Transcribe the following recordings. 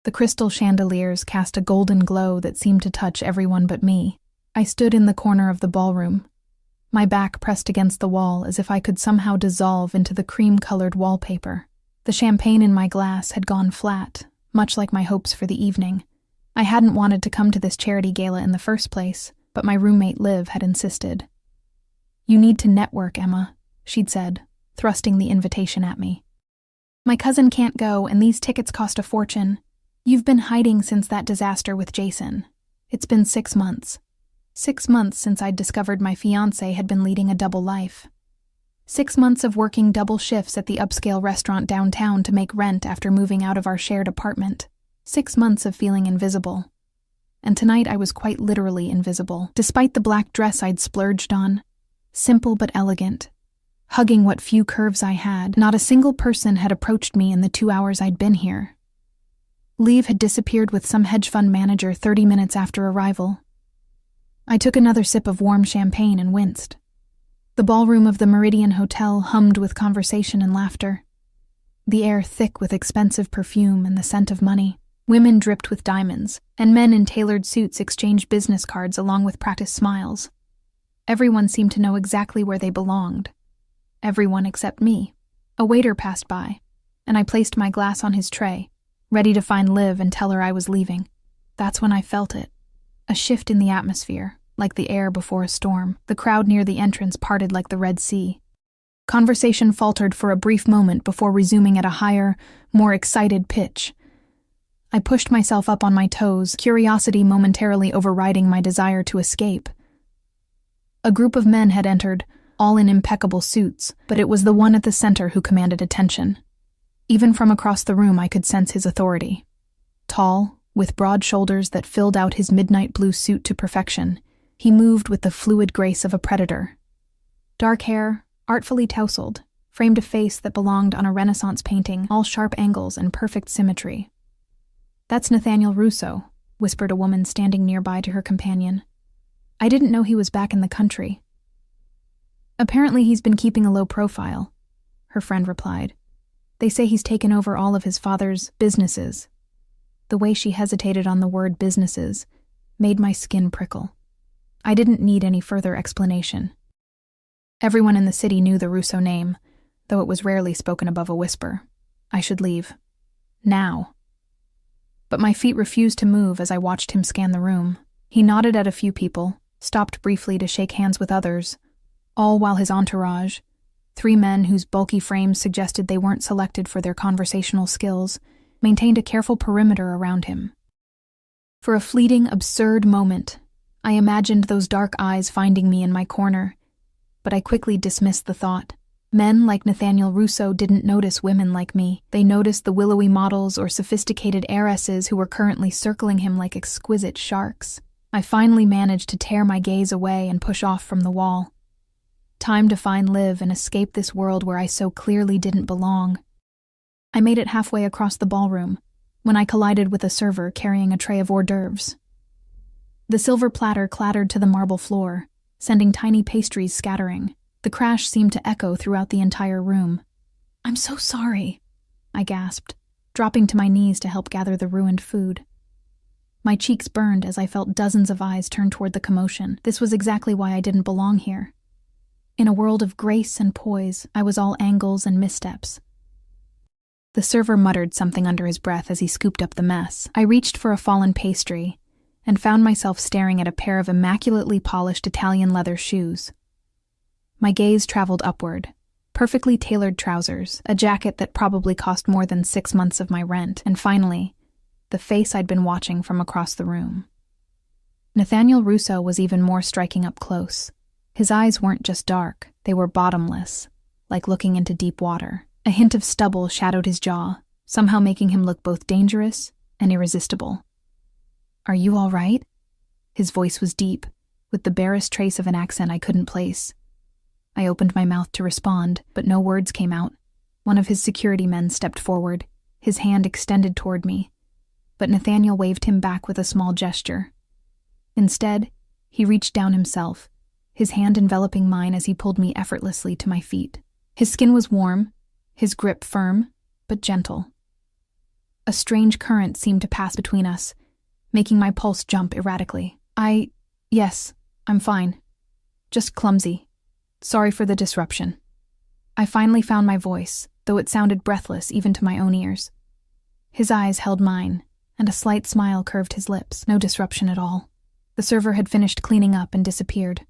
The crystal chandeliers cast a golden glow that seemed to touch everyone but me. I stood in the corner of the ballroom, my back pressed against the wall as if I could somehow dissolve into the cream-colored wallpaper. The champagne in my glass had gone flat, much like my hopes for the evening. I hadn't wanted to come to this charity gala in the first place, but my roommate Liv had insisted. "You need to network, Emma," she'd said, thrusting the invitation at me. "My cousin can't go, and these tickets cost a fortune. You've been hiding since that disaster with Jason. It's been 6 months. 6 months since I'd discovered my fiancé had been leading a double life. 6 months of working double shifts at the upscale restaurant downtown to make rent after moving out of our shared apartment. 6 months of feeling invisible. And tonight I was quite literally invisible, despite the black dress I'd splurged on. Simple but elegant. Hugging what few curves I had, not a single person had approached me in the 2 hours I'd been here. Liv had disappeared with some hedge fund manager 30 minutes after arrival. I took another sip of warm champagne and winced. The ballroom of the Meridian Hotel hummed with conversation and laughter. The air thick with expensive perfume and the scent of money. Women dripped with diamonds, and men in tailored suits exchanged business cards along with practiced smiles. Everyone seemed to know exactly where they belonged. Everyone except me. A waiter passed by, and I placed my glass on his tray, ready to find Liv and tell her I was leaving. That's when I felt it. A shift in the atmosphere, like the air before a storm. The crowd near the entrance parted like the Red Sea. Conversation faltered for a brief moment before resuming at a higher, more excited pitch. I pushed myself up on my toes, curiosity momentarily overriding my desire to escape. A group of men had entered, all in impeccable suits, but it was the one at the center who commanded attention. Even from across the room I could sense his authority. Tall, with broad shoulders that filled out his midnight blue suit to perfection, he moved with the fluid grace of a predator. Dark hair, artfully tousled, framed a face that belonged on a Renaissance painting, all sharp angles and perfect symmetry. "That's Nathaniel Russo," whispered a woman standing nearby to her companion. "I didn't know he was back in the country." "Apparently he's been keeping a low profile," her friend replied. "They say he's taken over all of his father's businesses." The way she hesitated on the word businesses made my skin prickle. I didn't need any further explanation. Everyone in the city knew the Russo name, though it was rarely spoken above a whisper. I should leave. Now. But my feet refused to move as I watched him scan the room. He nodded at a few people, stopped briefly to shake hands with others, all while his entourage, 3 men whose bulky frames suggested they weren't selected for their conversational skills, maintained a careful perimeter around him. For a fleeting, absurd moment, I imagined those dark eyes finding me in my corner, but I quickly dismissed the thought. Men like Nathaniel Russo didn't notice women like me. They noticed the willowy models or sophisticated heiresses who were currently circling him like exquisite sharks. I finally managed to tear my gaze away and push off from the wall. Time to find Liv and escape this world where I so clearly didn't belong. I made it halfway across the ballroom when I collided with a server carrying a tray of hors d'oeuvres. The silver platter clattered to the marble floor, sending tiny pastries scattering. The crash seemed to echo throughout the entire room. "I'm so sorry," I gasped, dropping to my knees to help gather the ruined food. My cheeks burned as I felt dozens of eyes turn toward the commotion. This was exactly why I didn't belong here. In a world of grace and poise, I was all angles and missteps. The server muttered something under his breath as he scooped up the mess. I reached for a fallen pastry and found myself staring at a pair of immaculately polished Italian leather shoes. My gaze traveled upward. Perfectly tailored trousers, a jacket that probably cost more than 6 months of my rent, and finally, the face I'd been watching from across the room. Nathaniel Russo was even more striking up close. His eyes weren't just dark, they were bottomless, like looking into deep water. A hint of stubble shadowed his jaw, somehow making him look both dangerous and irresistible. "Are you all right?" His voice was deep, with the barest trace of an accent I couldn't place. I opened my mouth to respond, but no words came out. One of his security men stepped forward, his hand extended toward me, but Nathaniel waved him back with a small gesture. Instead, he reached down himself, his hand enveloping mine as he pulled me effortlessly to my feet. His skin was warm, his grip firm, but gentle. A strange current seemed to pass between us, making my pulse jump erratically. Yes, I'm fine. Just clumsy. Sorry for the disruption. I finally found my voice, though it sounded breathless even to my own ears. His eyes held mine, and a slight smile curved his lips. No disruption at all. The server had finished cleaning up and disappeared,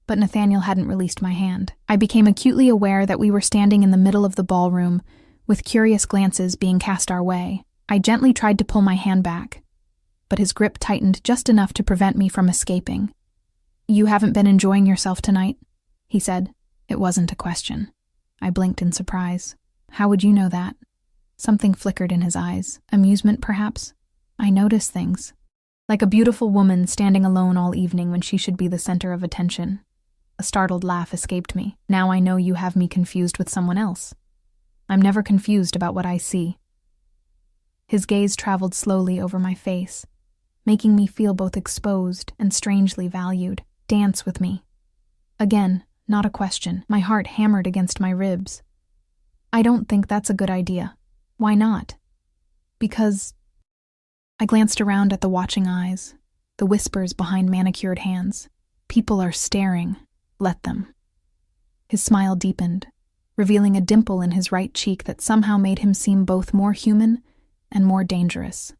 but Nathaniel hadn't released my hand. I became acutely aware that we were standing in the middle of the ballroom, with curious glances being cast our way. I gently tried to pull my hand back, but his grip tightened just enough to prevent me from escaping. "You haven't been enjoying yourself tonight?" he said. It wasn't a question. I blinked in surprise. "How would you know that?" Something flickered in his eyes. Amusement, perhaps? I notice things. Like a beautiful woman standing alone all evening when she should be the center of attention. A startled laugh escaped me. "Now I know you have me confused with someone else." "I'm never confused about what I see." His gaze traveled slowly over my face, making me feel both exposed and strangely valued. "Dance with me." Again, not a question. My heart hammered against my ribs. "I don't think that's a good idea." "Why not?" "Because—" I glanced around at the watching eyes, the whispers behind manicured hands. "People are staring. Let them." His smile deepened, revealing a dimple in his right cheek that somehow made him seem both more human and more dangerous.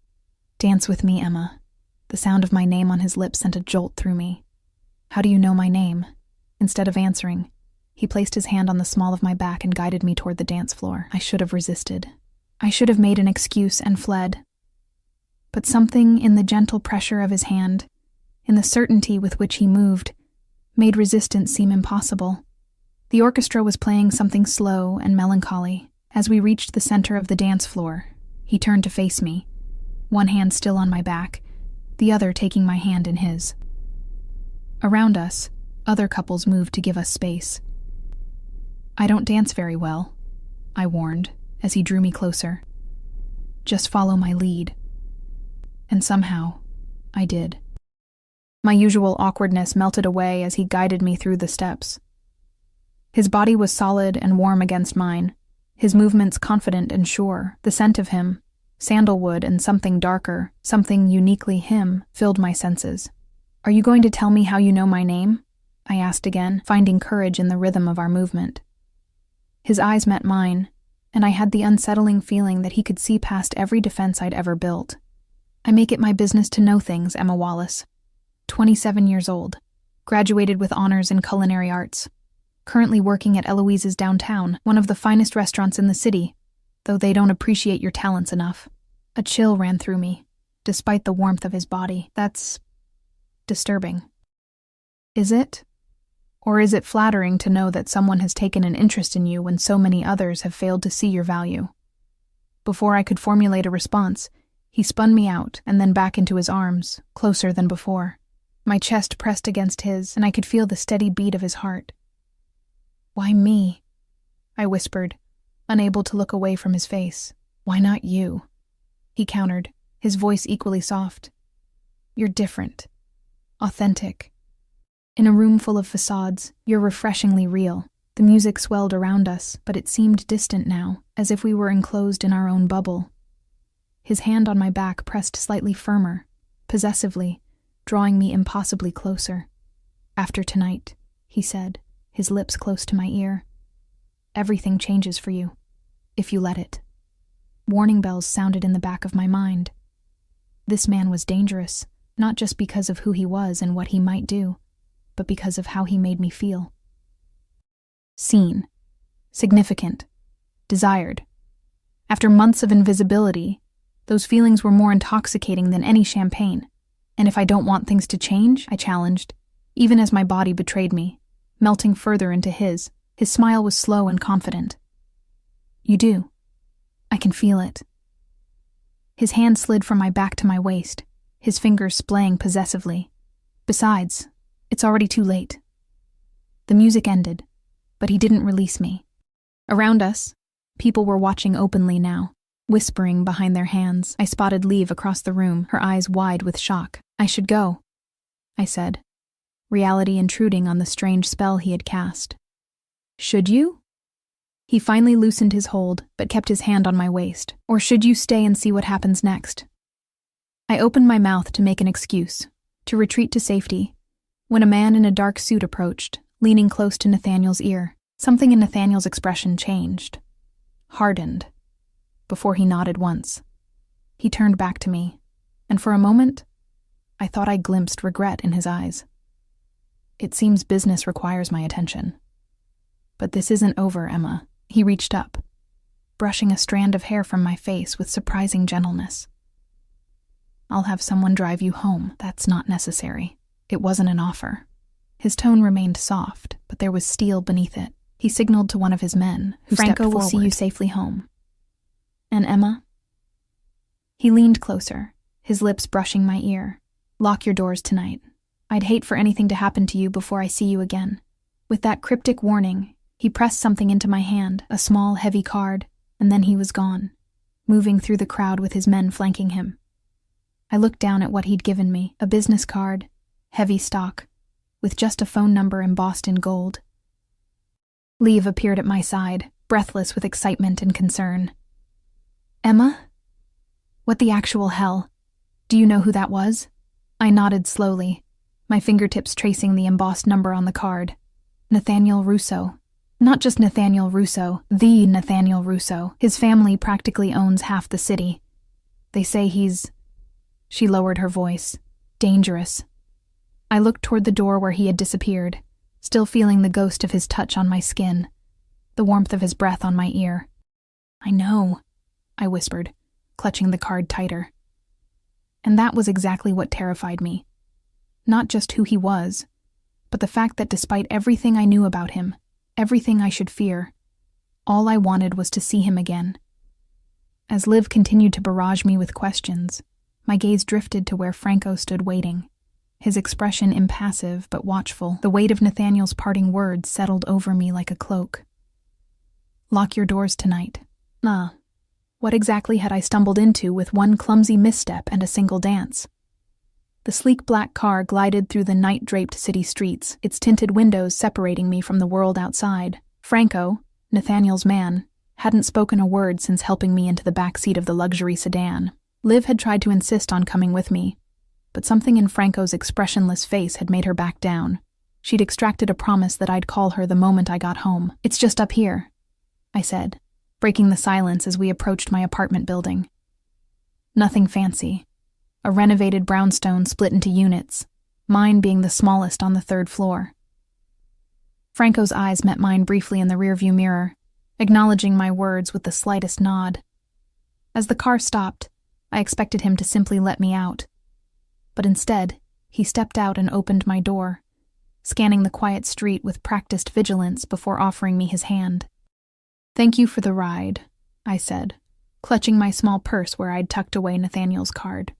"Dance with me, Emma." The sound of my name on his lips sent a jolt through me. "How do you know my name?" Instead of answering, he placed his hand on the small of my back and guided me toward the dance floor. I should have resisted. I should have made an excuse and fled. But something in the gentle pressure of his hand, in the certainty with which he moved, made resistance seem impossible. The orchestra was playing something slow and melancholy. As we reached the center of the dance floor, he turned to face me, one hand still on my back, the other taking my hand in his. Around us, other couples moved to give us space. "I don't dance very well," I warned, as he drew me closer. "Just follow my lead." And somehow, I did. My usual awkwardness melted away as he guided me through the steps. His body was solid and warm against mine, his movements confident and sure. The scent of him, sandalwood and something darker, something uniquely him, filled my senses. "Are you going to tell me how you know my name?" I asked again, finding courage in the rhythm of our movement. His eyes met mine, and I had the unsettling feeling that he could see past every defense I'd ever built. "I make it my business to know things, Emma Wallace. 27 years old, graduated with honors in culinary arts. Currently working at Eloise's downtown, one of the finest restaurants in the city, though they don't appreciate your talents enough." A chill ran through me, despite the warmth of his body. "That's disturbing." "Is it? Or is it flattering to know that someone has taken an interest in you when so many others have failed to see your value?" Before I could formulate a response, he spun me out and then back into his arms, closer than before. My chest pressed against his, and I could feel the steady beat of his heart. "Why me?" I whispered, unable to look away from his face. "Why not you?" he countered, his voice equally soft. "You're different. Authentic. In a room full of facades, you're refreshingly real." The music swelled around us, but it seemed distant now, as if we were enclosed in our own bubble. His hand on my back pressed slightly firmer, possessively, drawing me impossibly closer. "After tonight," he said, his lips close to my ear, "everything changes for you, if you let it." Warning bells sounded in the back of my mind. This man was dangerous, not just because of who he was and what he might do, but because of how he made me feel. Seen. Significant. Desired. After months of invisibility, those feelings were more intoxicating than any champagne. "And if I don't want things to change?" I challenged, even as my body betrayed me, melting further into his. His smile was slow and confident. "You do. I can feel it." His hand slid from my back to my waist, his fingers splaying possessively. "Besides, it's already too late." The music ended, but he didn't release me. Around us, people were watching openly now, whispering behind their hands. I spotted Liv across the room, her eyes wide with shock. "I should go," I said, reality intruding on the strange spell he had cast. "Should you?" He finally loosened his hold, but kept his hand on my waist. Or should you stay and see what happens next? I opened my mouth to make an excuse, to retreat to safety, when a man in a dark suit approached, leaning close to Nathaniel's ear. Something in Nathaniel's expression changed, hardened, before he nodded once. He turned back to me, and for a moment, I thought I glimpsed regret in his eyes. It seems business requires my attention. But this isn't over, Emma. He reached up, brushing a strand of hair from my face with surprising gentleness. I'll have someone drive you home. That's not necessary. It wasn't an offer. His tone remained soft, but there was steel beneath it. He signaled to one of his men, who stepped forward. Franco will see you safely home. And Emma? He leaned closer, his lips brushing my ear. Lock your doors tonight. I'd hate for anything to happen to you before I see you again. With that cryptic warning, he pressed something into my hand, a small, heavy card, and then he was gone, moving through the crowd with his men flanking him. I looked down at what he'd given me, a business card, heavy stock, with just a phone number embossed in gold. Liv appeared at my side, breathless with excitement and concern. Emma? What the actual hell? Do you know who that was? I nodded slowly, my fingertips tracing the embossed number on the card. Nathaniel Russo. Not just Nathaniel Russo, the Nathaniel Russo. His family practically owns half the city. They say he's... She lowered her voice. Dangerous. I looked toward the door where he had disappeared, still feeling the ghost of his touch on my skin, the warmth of his breath on my ear. I know, I whispered, clutching the card tighter. And that was exactly what terrified me. Not just who he was, but the fact that despite everything I knew about him, everything I should fear, all I wanted was to see him again. As Liv continued to barrage me with questions, my gaze drifted to where Franco stood waiting, his expression impassive but watchful. The weight of Nathaniel's parting words settled over me like a cloak. Lock your doors tonight. What exactly had I stumbled into with one clumsy misstep and a single dance? The sleek black car glided through the night-draped city streets, its tinted windows separating me from the world outside. Franco, Nathaniel's man, hadn't spoken a word since helping me into the back seat of the luxury sedan. Liv had tried to insist on coming with me, but something in Franco's expressionless face had made her back down. She'd extracted a promise that I'd call her the moment I got home. It's just up here, I said, breaking the silence as we approached my apartment building. Nothing fancy. A renovated brownstone split into units, mine being the smallest on the third floor. Franco's eyes met mine briefly in the rearview mirror, acknowledging my words with the slightest nod. As the car stopped, I expected him to simply let me out. But instead, he stepped out and opened my door, scanning the quiet street with practiced vigilance before offering me his hand. Thank you for the ride, I said, clutching my small purse where I'd tucked away Nathaniel's card.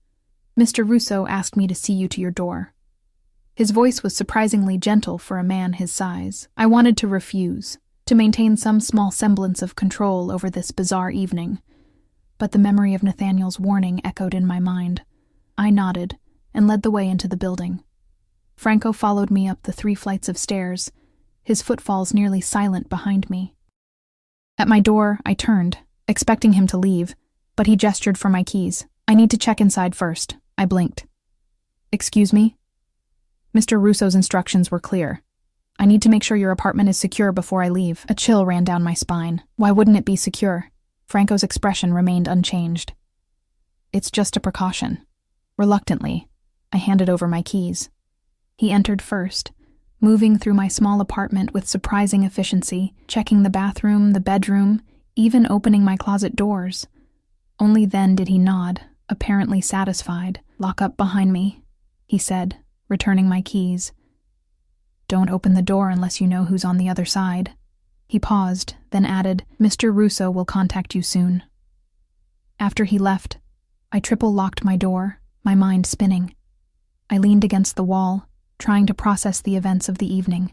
Mr. Russo asked me to see you to your door. His voice was surprisingly gentle for a man his size. I wanted to refuse, to maintain some small semblance of control over this bizarre evening, but the memory of Nathaniel's warning echoed in my mind. I nodded and led the way into the building. Franco followed me up the 3 flights of stairs, his footfalls nearly silent behind me. At my door, I turned, expecting him to leave, but he gestured for my keys. I need to check inside first. I blinked. Excuse me? Mr. Russo's instructions were clear. I need to make sure your apartment is secure before I leave. A chill ran down my spine. Why wouldn't it be secure? Franco's expression remained unchanged. It's just a precaution. Reluctantly, I handed over my keys. He entered first, moving through my small apartment with surprising efficiency, checking the bathroom, the bedroom, even opening my closet doors. Only then did he nod, apparently satisfied. Lock up behind me, he said, returning my keys. Don't open the door unless you know who's on the other side. He paused, then added, Mr. Russo will contact you soon. After he left, I triple-locked my door, my mind spinning. I leaned against the wall, trying to process the events of the evening.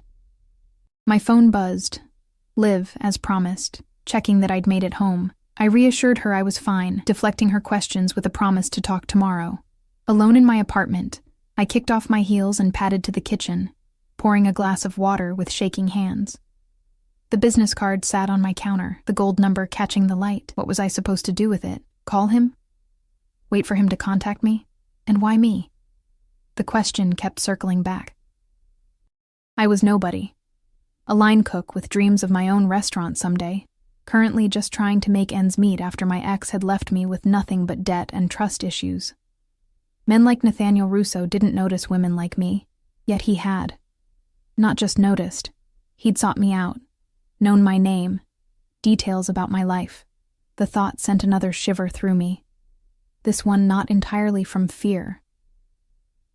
My phone buzzed. Liv, as promised, checking that I'd made it home. I reassured her I was fine, deflecting her questions with a promise to talk tomorrow. Alone in my apartment, I kicked off my heels and padded to the kitchen, pouring a glass of water with shaking hands. The business card sat on my counter, the gold number catching the light. What was I supposed to do with it? Call him? Wait for him to contact me? And why me? The question kept circling back. I was nobody. A line cook with dreams of my own restaurant someday, currently just trying to make ends meet after my ex had left me with nothing but debt and trust issues. Men like Nathaniel Russo didn't notice women like me, yet he had. Not just noticed, he'd sought me out, known my name, details about my life. The thought sent another shiver through me. This one not entirely from fear.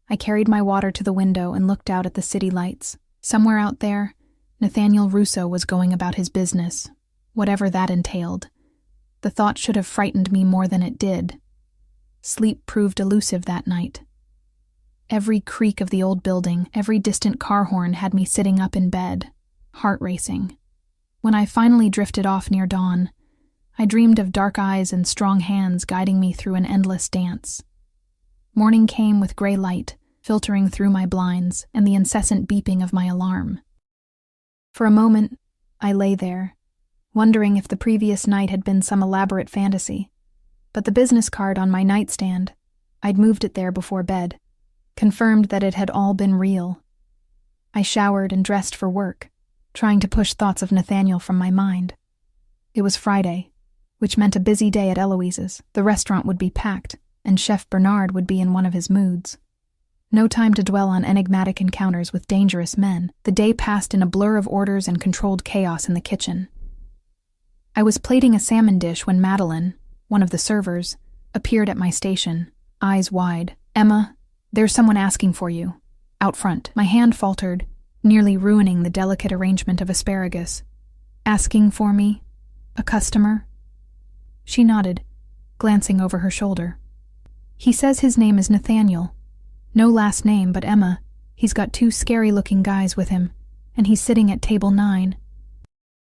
I carried my water to the window and looked out at the city lights. Somewhere out there, Nathaniel Russo was going about his business, whatever that entailed. The thought should have frightened me more than it did. Sleep proved elusive that night. Every creak of the old building, every distant car horn had me sitting up in bed, heart racing. When I finally drifted off near dawn, I dreamed of dark eyes and strong hands guiding me through an endless dance. Morning came with gray light, filtering through my blinds and the incessant beeping of my alarm. For a moment, I lay there, wondering if the previous night had been some elaborate fantasy. But the business card on my nightstand, I'd moved it there before bed, confirmed that it had all been real. I showered and dressed for work, trying to push thoughts of Nathaniel from my mind. It was Friday, which meant a busy day at Eloise's. The restaurant would be packed, and Chef Bernard would be in one of his moods. No time to dwell on enigmatic encounters with dangerous men. The day passed in a blur of orders and controlled chaos in the kitchen. I was plating a salmon dish when Madeline, one of the servers, appeared at my station, eyes wide. "Emma, there's someone asking for you. Out front." My hand faltered, nearly ruining the delicate arrangement of asparagus. "Asking for me? A customer?" She nodded, glancing over her shoulder. "He says his name is Nathaniel. No last name, but Emma. He's got 2 scary-looking guys with him, and he's sitting at table 9.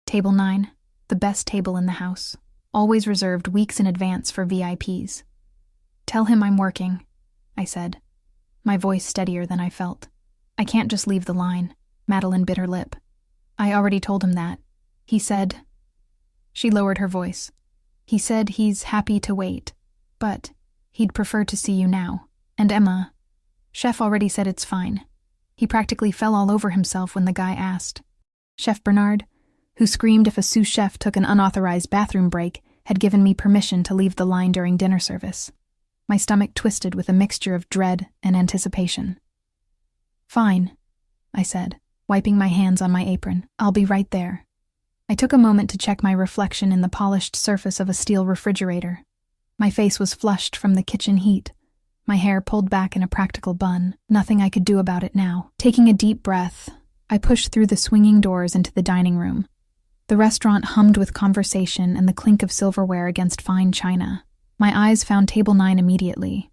Table 9, the best table in the house, always reserved weeks in advance for VIPs. "Tell him I'm working," I said, my voice steadier than I felt. "I can't just leave the line." Madeline bit her lip. "I already told him that. He said..." She lowered her voice. "He said he's happy to wait, but he'd prefer to see you now. And Emma, Chef already said it's fine. He practically fell all over himself when the guy asked." Chef Bernard, who screamed if a sous chef took an unauthorized bathroom break, had given me permission to leave the line during dinner service. My stomach twisted with a mixture of dread and anticipation. "Fine," I said, wiping my hands on my apron. "I'll be right there." I took a moment to check my reflection in the polished surface of a steel refrigerator. My face was flushed from the kitchen heat, my hair pulled back in a practical bun. Nothing I could do about it now. Taking a deep breath, I pushed through the swinging doors into the dining room. The restaurant hummed with conversation and the clink of silverware against fine china. My eyes found table 9 immediately.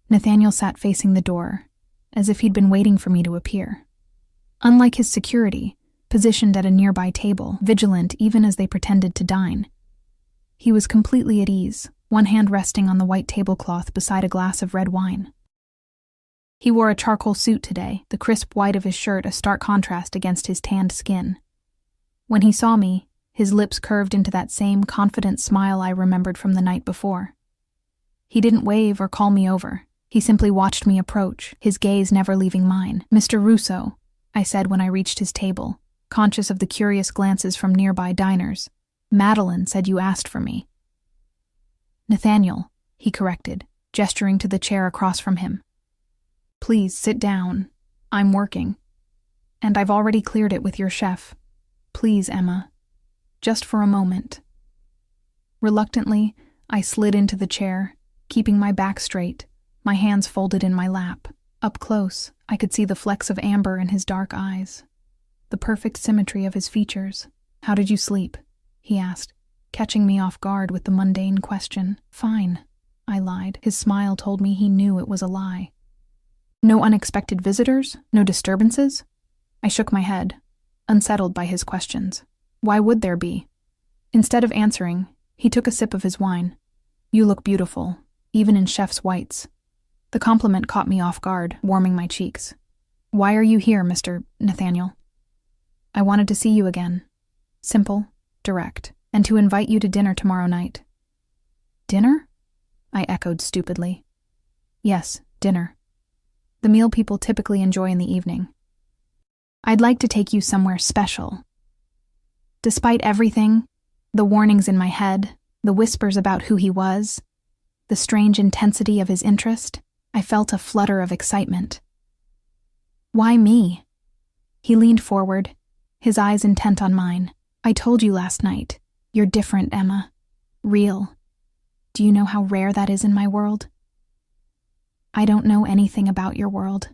Nathaniel sat facing the door, as if he'd been waiting for me to appear. Unlike his security, positioned at a nearby table, vigilant even as they pretended to dine, he was completely at ease, one hand resting on the white tablecloth beside a glass of red wine. He wore a charcoal suit today, the crisp white of his shirt a stark contrast against his tanned skin. When he saw me, his lips curved into that same confident smile I remembered from the night before. He didn't wave or call me over. He simply watched me approach, his gaze never leaving mine. "Mr. Russo," I said when I reached his table, conscious of the curious glances from nearby diners. "Madeline said you asked for me." "Nathaniel," he corrected, gesturing to the chair across from him. "Please sit down. I'm working. And I've already cleared it with your chef. Please, Emma. Just for a moment." Reluctantly, I slid into the chair, keeping my back straight, my hands folded in my lap. Up close, I could see the flecks of amber in his dark eyes, the perfect symmetry of his features. "How did you sleep?" he asked, catching me off guard with the mundane question. "Fine," I lied. His smile told me he knew it was a lie. "No unexpected visitors? No disturbances?" I shook my head, unsettled by his questions. Why would there be? Instead of answering, he took a sip of his wine. "You look beautiful, even in chef's whites." The compliment caught me off guard, warming my cheeks. "Why are you here, Mr. Nathaniel?" "I wanted to see you again," Simple, direct, and to invite you to dinner tomorrow night. Dinner? I echoed stupidly. Yes, dinner. The meal people typically enjoy in the evening. I'd like to take you somewhere special. Despite everything, the warnings in my head, the whispers about who he was, the strange intensity of his interest, I felt a flutter of excitement. Why me? He leaned forward, his eyes intent on mine. I told you last night. You're different, Emma. Real. Do you know how rare that is in my world? I don't know anything about your world,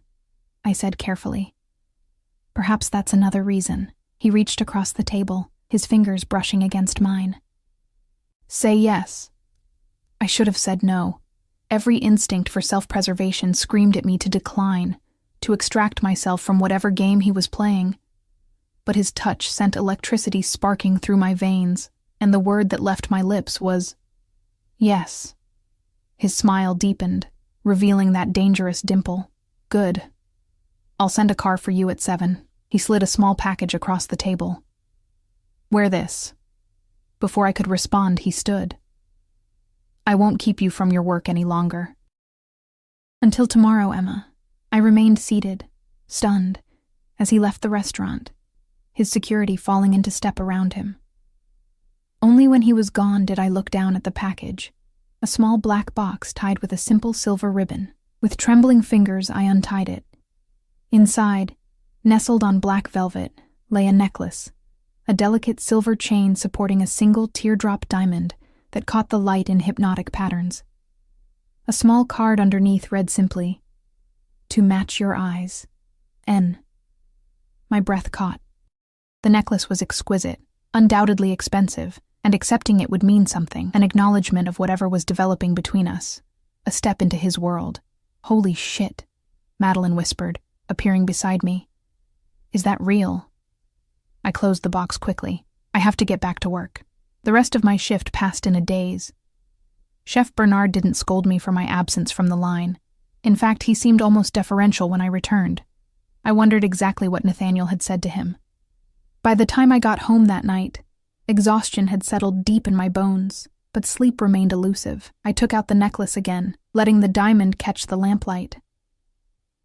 I said carefully. Perhaps that's another reason. He reached across the table, his fingers brushing against mine. Say yes. I should have said no. Every instinct for self-preservation screamed at me to decline, to extract myself from whatever game he was playing. But his touch sent electricity sparking through my veins, and the word that left my lips was, yes. His smile deepened, revealing that dangerous dimple. Good. I'll send a car for you at 7. He slid a small package across the table. Wear this. Before I could respond, he stood. I won't keep you from your work any longer. Until tomorrow, Emma. I remained seated, stunned, as he left the restaurant, his security falling into step around him. Only when he was gone did I look down at the package, a small black box tied with a simple silver ribbon. With trembling fingers, I untied it. Inside, nestled on black velvet, lay a necklace, a delicate silver chain supporting a single teardrop diamond that caught the light in hypnotic patterns. A small card underneath read simply, "To match your eyes. N." My breath caught. The necklace was exquisite, undoubtedly expensive, and accepting it would mean something, an acknowledgement of whatever was developing between us, a step into his world. Holy shit, Madeline whispered, appearing beside me. Is that real? I closed the box quickly. I have to get back to work. The rest of my shift passed in a daze. Chef Bernard didn't scold me for my absence from the line. In fact, he seemed almost deferential when I returned. I wondered exactly what Nathaniel had said to him. By the time I got home that night, exhaustion had settled deep in my bones, but sleep remained elusive. I took out the necklace again, letting the diamond catch the lamplight.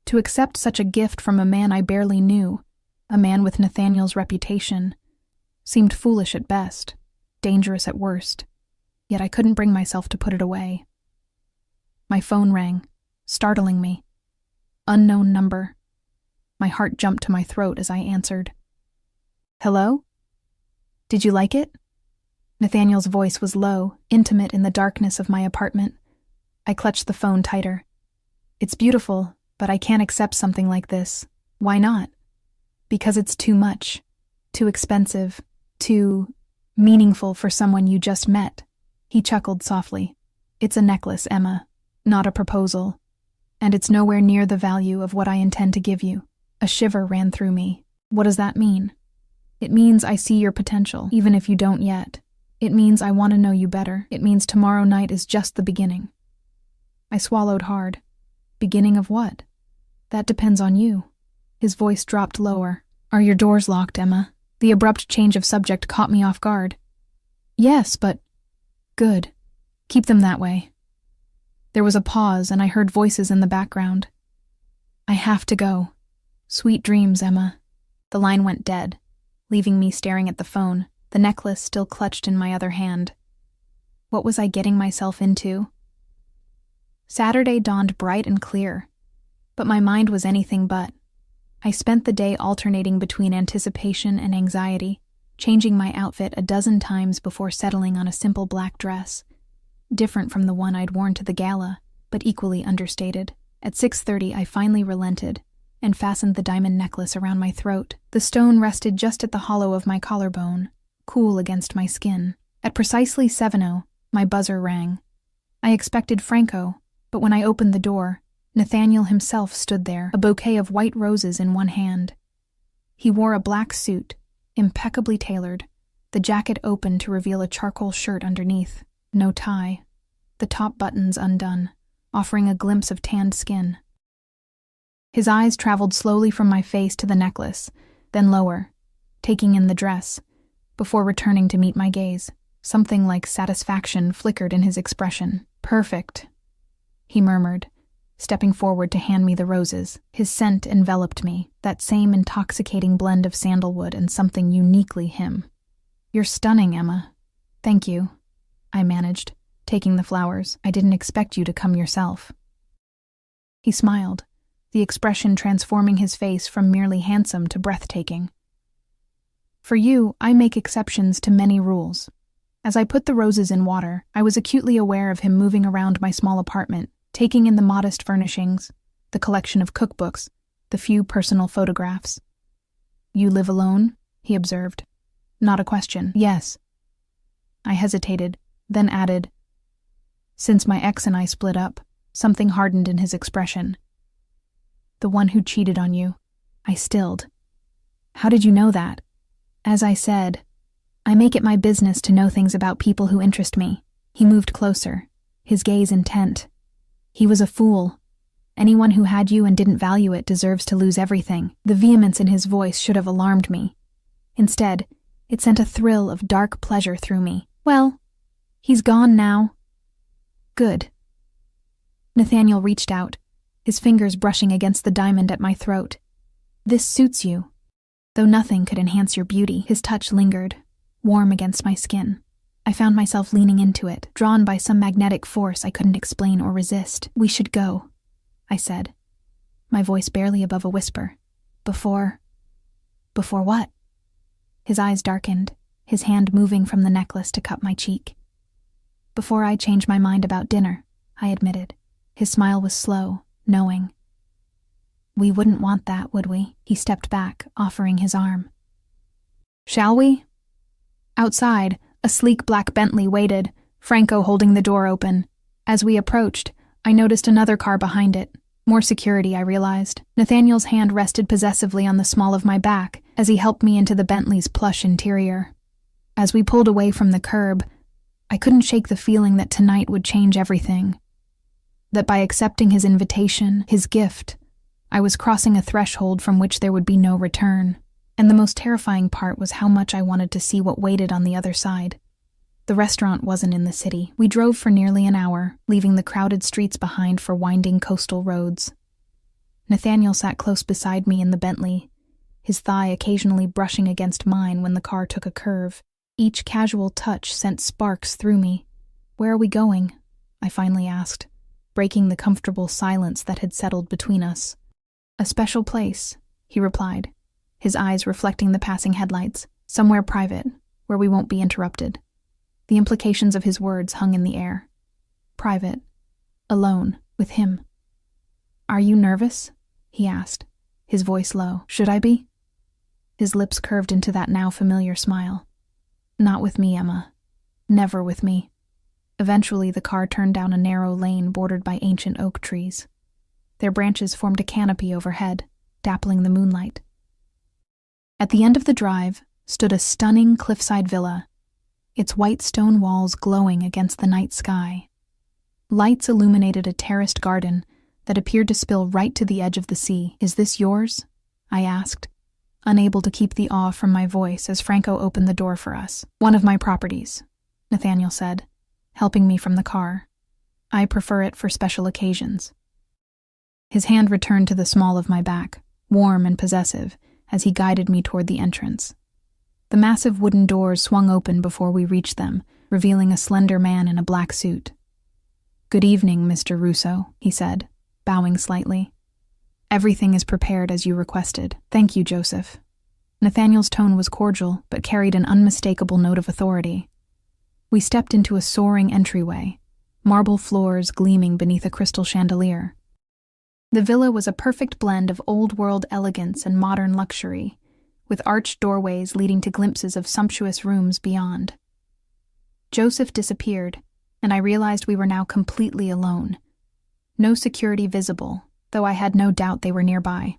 To accept such a gift from a man I barely knew, a man with Nathaniel's reputation, seemed foolish at best, dangerous at worst, yet I couldn't bring myself to put it away. My phone rang, startling me. Unknown number. My heart jumped to my throat as I answered. Hello? Did you like it? Nathaniel's voice was low, intimate in the darkness of my apartment. I clutched the phone tighter. It's beautiful, but I can't accept something like this. Why not? Because it's too much, too expensive, too meaningful for someone you just met. He chuckled softly. It's a necklace, Emma, not a proposal. And it's nowhere near the value of what I intend to give you. A shiver ran through me. What does that mean? It means I see your potential, even if you don't yet. It means I want to know you better. It means tomorrow night is just the beginning. I swallowed hard. Beginning of what? That depends on you. His voice dropped lower. Are your doors locked, Emma? The abrupt change of subject caught me off guard. Yes, but... Good. Keep them that way. There was a pause, and I heard voices in the background. I have to go. Sweet dreams, Emma. The line went dead, leaving me staring at the phone, the necklace still clutched in my other hand. What was I getting myself into? Saturday dawned bright and clear, but my mind was anything but. I spent the day alternating between anticipation and anxiety, changing my outfit a dozen times before settling on a simple black dress, different from the one I'd worn to the gala, but equally understated. At 6:30, I finally relented and fastened the diamond necklace around my throat. The stone rested just at the hollow of my collarbone, cool against my skin. At precisely 7:00, my buzzer rang. I expected Franco, but when I opened the door, Nathaniel himself stood there, a bouquet of white roses in one hand. He wore a black suit, impeccably tailored, the jacket open to reveal a charcoal shirt underneath, no tie, the top buttons undone, offering a glimpse of tanned skin. His eyes traveled slowly from my face to the necklace, then lower, taking in the dress, before returning to meet my gaze. Something like satisfaction flickered in his expression. "Perfect," he murmured, stepping forward to hand me the roses. His scent enveloped me, that same intoxicating blend of sandalwood and something uniquely him. "You're stunning, Emma." "Thank you," I managed, taking the flowers. "I didn't expect you to come yourself." He smiled, the expression transforming his face from merely handsome to breathtaking. "For you, I make exceptions to many rules." As I put the roses in water, I was acutely aware of him moving around my small apartment, taking in the modest furnishings, the collection of cookbooks, the few personal photographs. "You live alone?" he observed. Not a question. "Yes." I hesitated, then added, "Since my ex and I split up." Something hardened in his expression. "The one who cheated on you." I stilled. "How did you know that?" "As I said, I make it my business to know things about people who interest me." He moved closer, his gaze intent. "He was a fool. Anyone who had you and didn't value it deserves to lose everything." The vehemence in his voice should have alarmed me. Instead, it sent a thrill of dark pleasure through me. "Well, he's gone now." "Good." Nathaniel reached out, his fingers brushing against the diamond at my throat. "This suits you. Though nothing could enhance your beauty." His touch lingered, warm against my skin. I found myself leaning into it, drawn by some magnetic force I couldn't explain or resist. "We should go," I said, my voice barely above a whisper. Before what?" His eyes darkened, his hand moving from the necklace to cup my cheek. "Before I change my mind about dinner," I admitted. His smile was slow, knowing. "We wouldn't want that, would we?" He stepped back, offering his arm. "Shall we?" Outside, a sleek black Bentley waited, Franco holding the door open. As we approached, I noticed another car behind it. More security, I realized. Nathaniel's hand rested possessively on the small of my back as he helped me into the Bentley's plush interior. As we pulled away from the curb, I couldn't shake the feeling that tonight would change everything. That by accepting his invitation, his gift, I was crossing a threshold from which there would be no return. And the most terrifying part was how much I wanted to see what waited on the other side. The restaurant wasn't in the city. We drove for nearly an hour, leaving the crowded streets behind for winding coastal roads. Nathaniel sat close beside me in the Bentley, his thigh occasionally brushing against mine when the car took a curve. Each casual touch sent sparks through me. "Where are we going?" I finally asked, breaking the comfortable silence that had settled between us. "A special place," he replied, his eyes reflecting the passing headlights. "Somewhere private, where we won't be interrupted." The implications of his words hung in the air. Private. Alone. With him. "Are you nervous?" he asked, his voice low. "Should I be?" His lips curved into that now familiar smile. "Not with me, Emma. Never with me." Eventually, the car turned down a narrow lane bordered by ancient oak trees. Their branches formed a canopy overhead, dappling the moonlight. At the end of the drive stood a stunning cliffside villa, its white stone walls glowing against the night sky. Lights illuminated a terraced garden that appeared to spill right to the edge of the sea. "Is this yours?" I asked, unable to keep the awe from my voice as Franco opened the door for us. "One of my properties," Nathaniel said, helping me from the car. "I prefer it for special occasions." His hand returned to the small of my back, warm and possessive, as he guided me toward the entrance. The massive wooden doors swung open before we reached them, revealing a slender man in a black suit. "Good evening, Mr. Russo," he said, bowing slightly. "Everything is prepared as you requested." "Thank you, Joseph." Nathaniel's tone was cordial, but carried an unmistakable note of authority. We stepped into a soaring entryway, marble floors gleaming beneath a crystal chandelier. The villa was a perfect blend of old-world elegance and modern luxury, with arched doorways leading to glimpses of sumptuous rooms beyond. Joseph disappeared, and I realized we were now completely alone. No security visible, though I had no doubt they were nearby.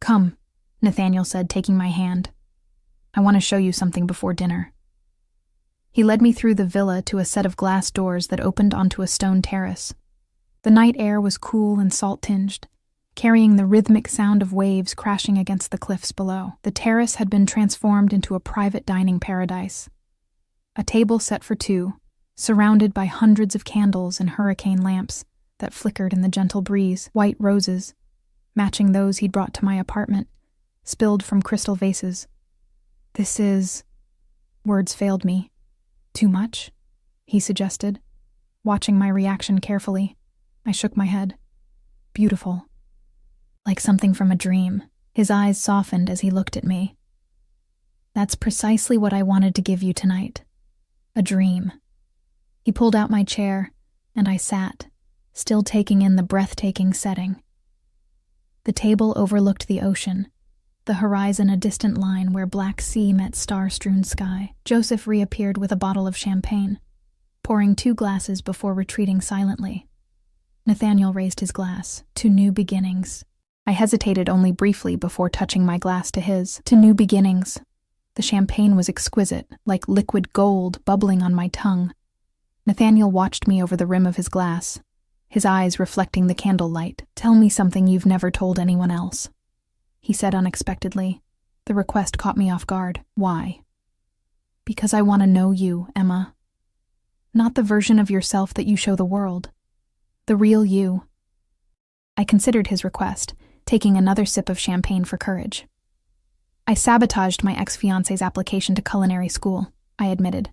"Come," Nathaniel said, taking my hand. "I want to show you something before dinner." He led me through the villa to a set of glass doors that opened onto a stone terrace. The night air was cool and salt-tinged, carrying the rhythmic sound of waves crashing against the cliffs below. The terrace had been transformed into a private dining paradise. A table set for two, surrounded by hundreds of candles and hurricane lamps that flickered in the gentle breeze. White roses, matching those he'd brought to my apartment, spilled from crystal vases. This is... Words failed me. Too much? He suggested. Watching my reaction carefully, I shook my head. Beautiful. Like something from a dream. His eyes softened as he looked at me. That's precisely what I wanted to give you tonight. A dream. He pulled out my chair, and I sat, still taking in the breathtaking setting. The table overlooked the ocean, the horizon a distant line where black sea met star-strewn sky. Joseph reappeared with a bottle of champagne, pouring 2 glasses before retreating silently. Nathaniel raised his glass. To new beginnings. I hesitated only briefly before touching my glass to his. To new beginnings. The champagne was exquisite, like liquid gold bubbling on my tongue. Nathaniel watched me over the rim of his glass, his eyes reflecting the candlelight. Tell me something you've never told anyone else, he said unexpectedly. The request caught me off guard. Why? Because I want to know you, Emma. Not the version of yourself that you show the world. The real you. I considered his request, taking another sip of champagne for courage. I sabotaged my ex-fiancé's application to culinary school, I admitted.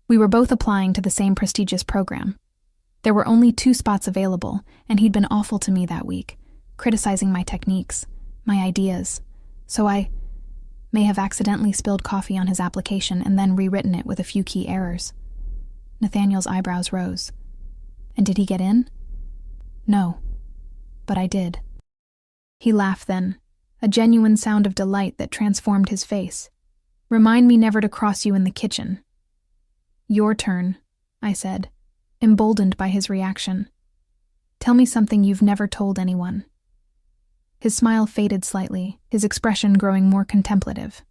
We were both applying to the same prestigious program. There were only 2 spots available, and he'd been awful to me that week, criticizing my techniques, my ideas, so I may have accidentally spilled coffee on his application and then rewritten it with a few key errors. Nathaniel's eyebrows rose. And did he get in? No, but I did. He laughed then, a genuine sound of delight that transformed his face. Remind me never to cross you in the kitchen. Your turn, I said, emboldened by his reaction. Tell me something you've never told anyone. His smile faded slightly, his expression growing more contemplative.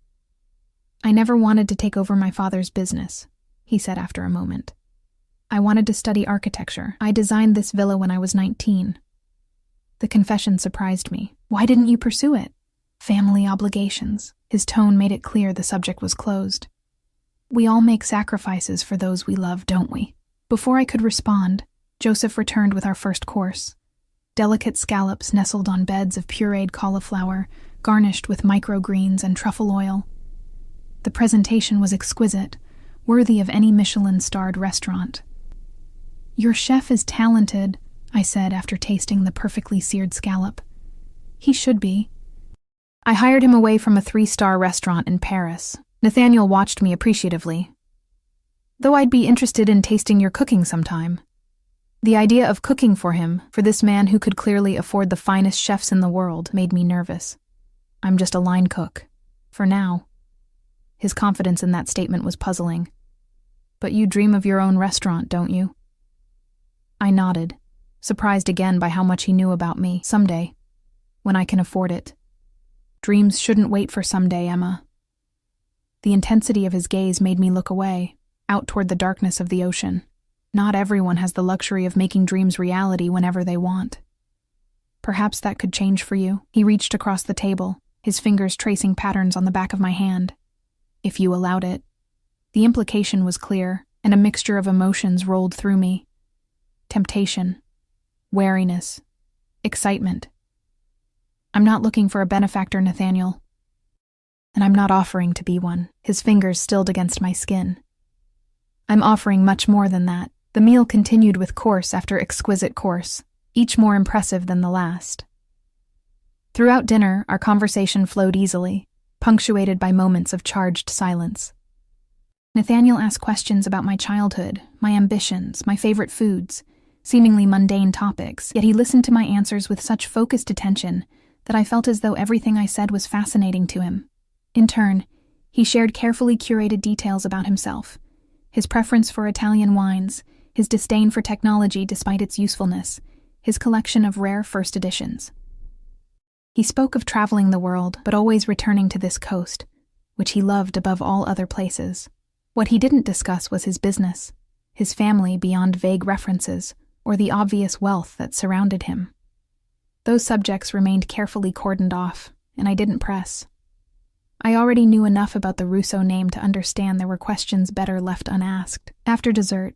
I never wanted to take over my father's business, he said after a moment. I wanted to study architecture. I designed this villa when I was 19. The confession surprised me. Why didn't you pursue it? Family obligations. His tone made it clear the subject was closed. We all make sacrifices for those we love, don't we? Before I could respond, Joseph returned with our first course. Delicate scallops nestled on beds of pureed cauliflower, garnished with microgreens and truffle oil. The presentation was exquisite, worthy of any Michelin-starred restaurant. Your chef is talented, I said after tasting the perfectly seared scallop. He should be. I hired him away from a 3-star restaurant in Paris. Nathaniel watched me appreciatively. Though I'd be interested in tasting your cooking sometime. The idea of cooking for him, for this man who could clearly afford the finest chefs in the world, made me nervous. I'm just a line cook. For now. His confidence in that statement was puzzling. But you dream of your own restaurant, don't you? I nodded, surprised again by how much he knew about me. Someday, when I can afford it. Dreams shouldn't wait for someday, Emma. The intensity of his gaze made me look away, out toward the darkness of the ocean. Not everyone has the luxury of making dreams reality whenever they want. Perhaps that could change for you. He reached across the table, his fingers tracing patterns on the back of my hand. If you allowed it. The implication was clear, and a mixture of emotions rolled through me. Temptation, wariness, excitement. I'm not looking for a benefactor, Nathaniel. And I'm not offering to be one. His fingers stilled against my skin. I'm offering much more than that. The meal continued with course after exquisite course, each more impressive than the last. Throughout dinner, our conversation flowed easily, punctuated by moments of charged silence. Nathaniel asked questions about my childhood, my ambitions, my favorite foods, seemingly mundane topics, yet he listened to my answers with such focused attention that I felt as though everything I said was fascinating to him. In turn, he shared carefully curated details about himself, his preference for Italian wines, his disdain for technology despite its usefulness, his collection of rare first editions. He spoke of traveling the world, but always returning to this coast, which he loved above all other places. What he didn't discuss was his business, his family beyond vague references, or the obvious wealth that surrounded him. Those subjects remained carefully cordoned off, and I didn't press. I already knew enough about the Russo name to understand there were questions better left unasked. After dessert,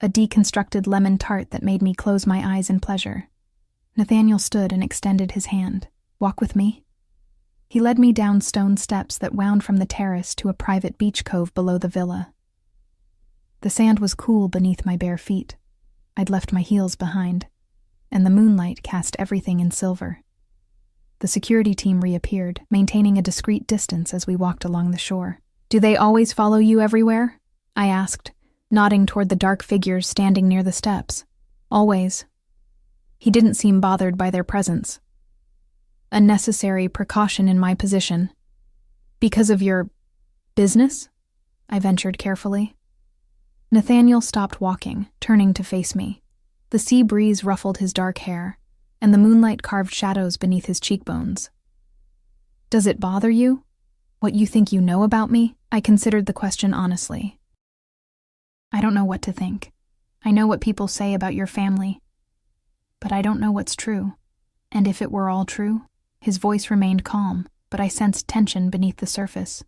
a deconstructed lemon tart that made me close my eyes in pleasure, Nathaniel stood and extended his hand. "Walk with me?" He led me down stone steps that wound from the terrace to a private beach cove below the villa. The sand was cool beneath my bare feet. I'd left my heels behind, and the moonlight cast everything in silver. The security team reappeared, maintaining a discreet distance as we walked along the shore. "Do they always follow you everywhere?" I asked, nodding toward the dark figures standing near the steps. "Always." He didn't seem bothered by their presence. "A necessary precaution in my position." "Because of your business?" I ventured carefully. Nathaniel stopped walking, turning to face me. The sea breeze ruffled his dark hair, and the moonlight carved shadows beneath his cheekbones. "Does it bother you? What you think you know about me?" I considered the question honestly. "I don't know what to think. I know what people say about your family, but I don't know what's true. And if it were all true..." His voice remained calm, but I sensed tension beneath the surface.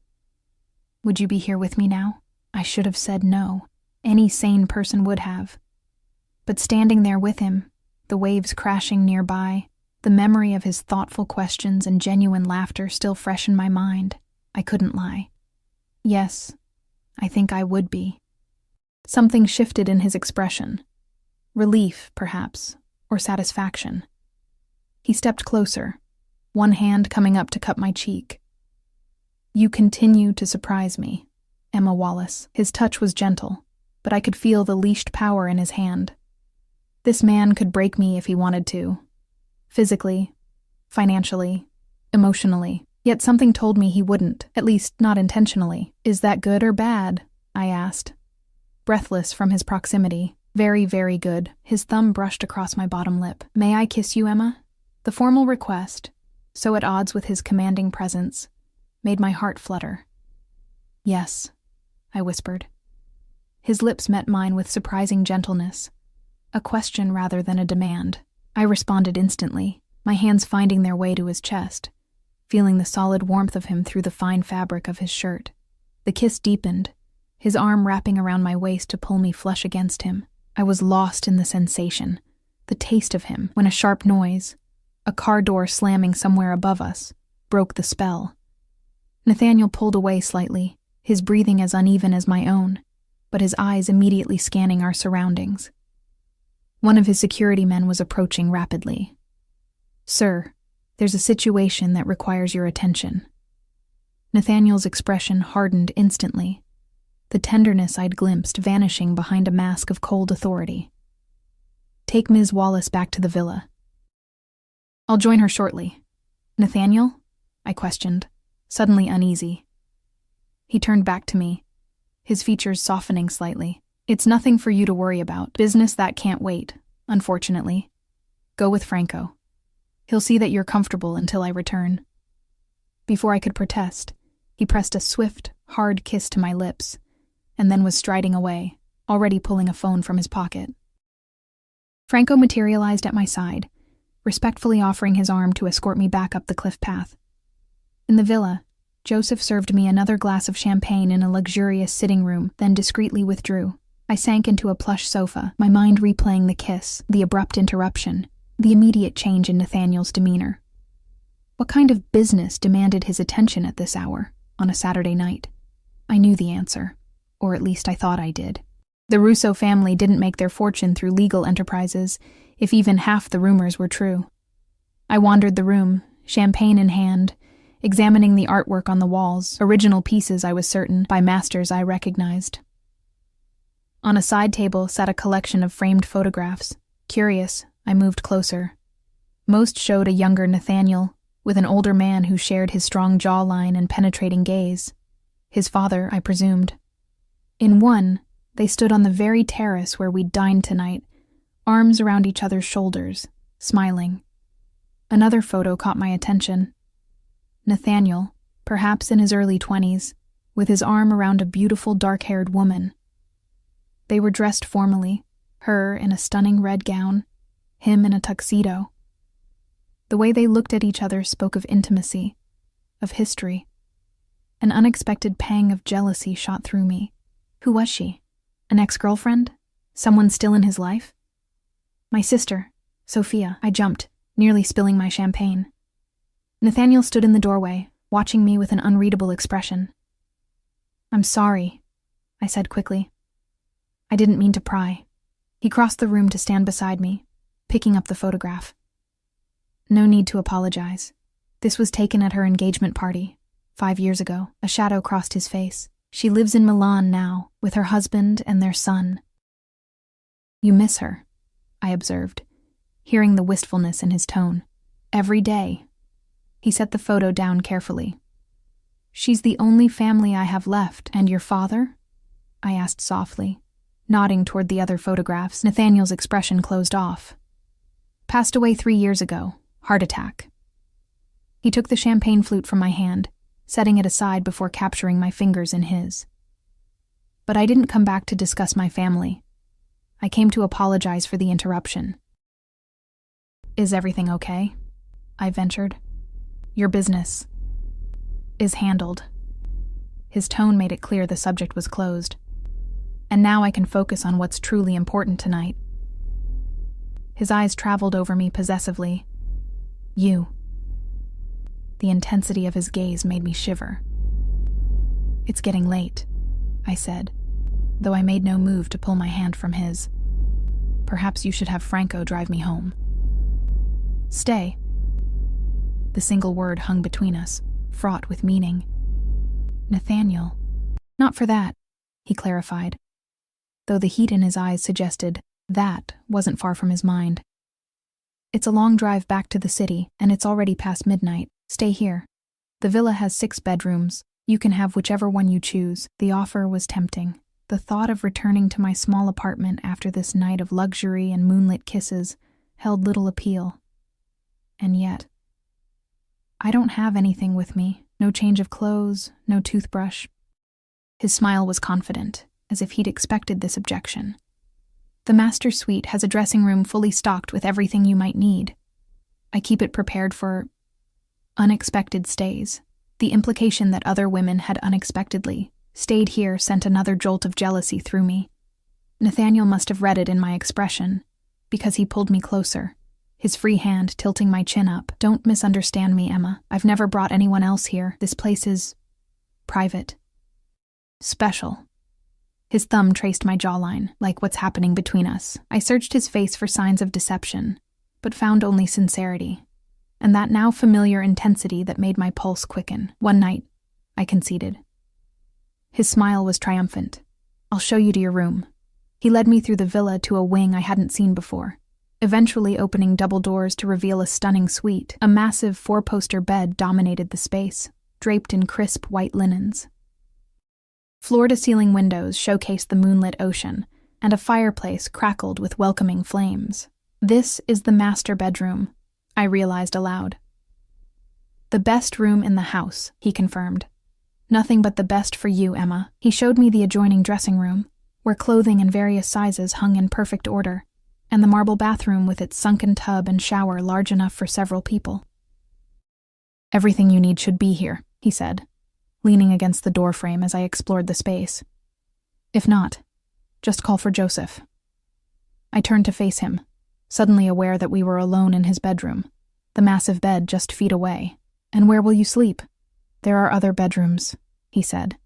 "Would you be here with me now?" I should have said no. Any sane person would have. But standing there with him, the waves crashing nearby, the memory of his thoughtful questions and genuine laughter still fresh in my mind, I couldn't lie. "Yes, I think I would be." Something shifted in his expression. Relief, perhaps, or satisfaction. He stepped closer, one hand coming up to cup my cheek. "You continue to surprise me, Emma Wallace." His touch was gentle, but I could feel the leashed power in his hand. This man could break me if he wanted to. Physically, financially, emotionally. Yet something told me he wouldn't, at least not intentionally. "Is that good or bad?" I asked, breathless from his proximity. "Very, very good." His thumb brushed across my bottom lip. "May I kiss you, Emma?" The formal request, so at odds with his commanding presence, made my heart flutter. "Yes," I whispered. His lips met mine with surprising gentleness, a question rather than a demand. I responded instantly, my hands finding their way to his chest, feeling the solid warmth of him through the fine fabric of his shirt. The kiss deepened, his arm wrapping around my waist to pull me flush against him. I was lost in the sensation, the taste of him, when a sharp noise, a car door slamming somewhere above us, broke the spell. Nathaniel pulled away slightly, his breathing as uneven as my own, but his eyes immediately scanning our surroundings. One of his security men was approaching rapidly. "Sir, there's a situation that requires your attention." Nathaniel's expression hardened instantly, the tenderness I'd glimpsed vanishing behind a mask of cold authority. "Take Ms. Wallace back to the villa." "I'll join her shortly." "Nathaniel?" I questioned, suddenly uneasy. He turned back to me, his features softening slightly. "It's nothing for you to worry about. Business that can't wait, unfortunately. Go with Franco. He'll see that you're comfortable until I return." Before I could protest, he pressed a swift, hard kiss to my lips, and then was striding away, already pulling a phone from his pocket. Franco materialized at my side, respectfully offering his arm to escort me back up the cliff path. In the villa, Joseph served me another glass of champagne in a luxurious sitting room, then discreetly withdrew. I sank into a plush sofa, my mind replaying the kiss, the abrupt interruption, the immediate change in Nathaniel's demeanor. What kind of business demanded his attention at this hour, on a Saturday night? I knew the answer, or at least I thought I did. The Russo family didn't make their fortune through legal enterprises, if even half the rumors were true. I wandered the room, champagne in hand, examining the artwork on the walls, original pieces, I was certain, by masters I recognized. On a side table sat a collection of framed photographs. Curious, I moved closer. Most showed a younger Nathaniel, with an older man who shared his strong jawline and penetrating gaze. His father, I presumed. In one, they stood on the very terrace where we'd dined tonight, arms around each other's shoulders, smiling. Another photo caught my attention. Nathaniel, perhaps in his early 20s, with his arm around a beautiful dark-haired woman. They were dressed formally, her in a stunning red gown, him in a tuxedo. The way they looked at each other spoke of intimacy, of history. An unexpected pang of jealousy shot through me. Who was she? An ex-girlfriend? Someone still in his life? My sister, Sophia. I jumped, nearly spilling my champagne. Nathaniel stood in the doorway, watching me with an unreadable expression. "I'm sorry," I said quickly. "I didn't mean to pry." He crossed the room to stand beside me, picking up the photograph. "No need to apologize. This was taken at her engagement party, 5 years ago." A shadow crossed his face. "She lives in Milan now, with her husband and their son." "You miss her," I observed, hearing the wistfulness in his tone. "Every day." He set the photo down carefully. "She's the only family I have left. And your father?" I asked softly, nodding toward the other photographs. Nathaniel's expression closed off. "Passed away 3 years ago. Heart attack." He took the champagne flute from my hand, setting it aside before capturing my fingers in his. But I didn't come back to discuss my family. I came to apologize for the interruption. "Is everything okay?" I ventured. "Your business is handled." His tone made it clear the subject was closed. "And now I can focus on what's truly important tonight." His eyes traveled over me possessively. "You." The intensity of his gaze made me shiver. "It's getting late," I said, though I made no move to pull my hand from his. "Perhaps you should have Franco drive me home." "Stay." The single word hung between us, fraught with meaning. "Nathaniel." "Not for that," he clarified, though the heat in his eyes suggested that wasn't far from his mind. "It's a long drive back to the city, and it's already past midnight. Stay here. The villa has 6 bedrooms. You can have whichever one you choose." The offer was tempting. The thought of returning to my small apartment after this night of luxury and moonlit kisses held little appeal. And yet, "I don't have anything with me. No change of clothes, no toothbrush." His smile was confident, as if he'd expected this objection. "The master suite has a dressing room fully stocked with everything you might need. I keep it prepared for unexpected stays." The implication that other women had unexpectedly stayed here sent another jolt of jealousy through me. Nathaniel must have read it in my expression, because he pulled me closer, his free hand tilting my chin up. "Don't misunderstand me, Emma. I've never brought anyone else here. This place is private. Special." His thumb traced my jawline, like what's happening between us. I searched his face for signs of deception, but found only sincerity, and that now familiar intensity that made my pulse quicken. "One night," I conceded. His smile was triumphant. "I'll show you to your room." He led me through the villa to a wing I hadn't seen before, eventually opening double doors to reveal a stunning suite. A massive 4-poster bed dominated the space, draped in crisp white linens. Floor-to-ceiling windows showcased the moonlit ocean, and a fireplace crackled with welcoming flames. "This is the master bedroom," I realized aloud. "The best room in the house," he confirmed. "Nothing but the best for you, Emma." He showed me the adjoining dressing room, where clothing in various sizes hung in perfect order, and the marble bathroom with its sunken tub and shower large enough for several people. "Everything you need should be here," he said, leaning against the doorframe as I explored the space. "If not, just call for Joseph." I turned to face him, suddenly aware that we were alone in his bedroom, the massive bed just feet away. "And where will you sleep?" "There are other bedrooms," he said,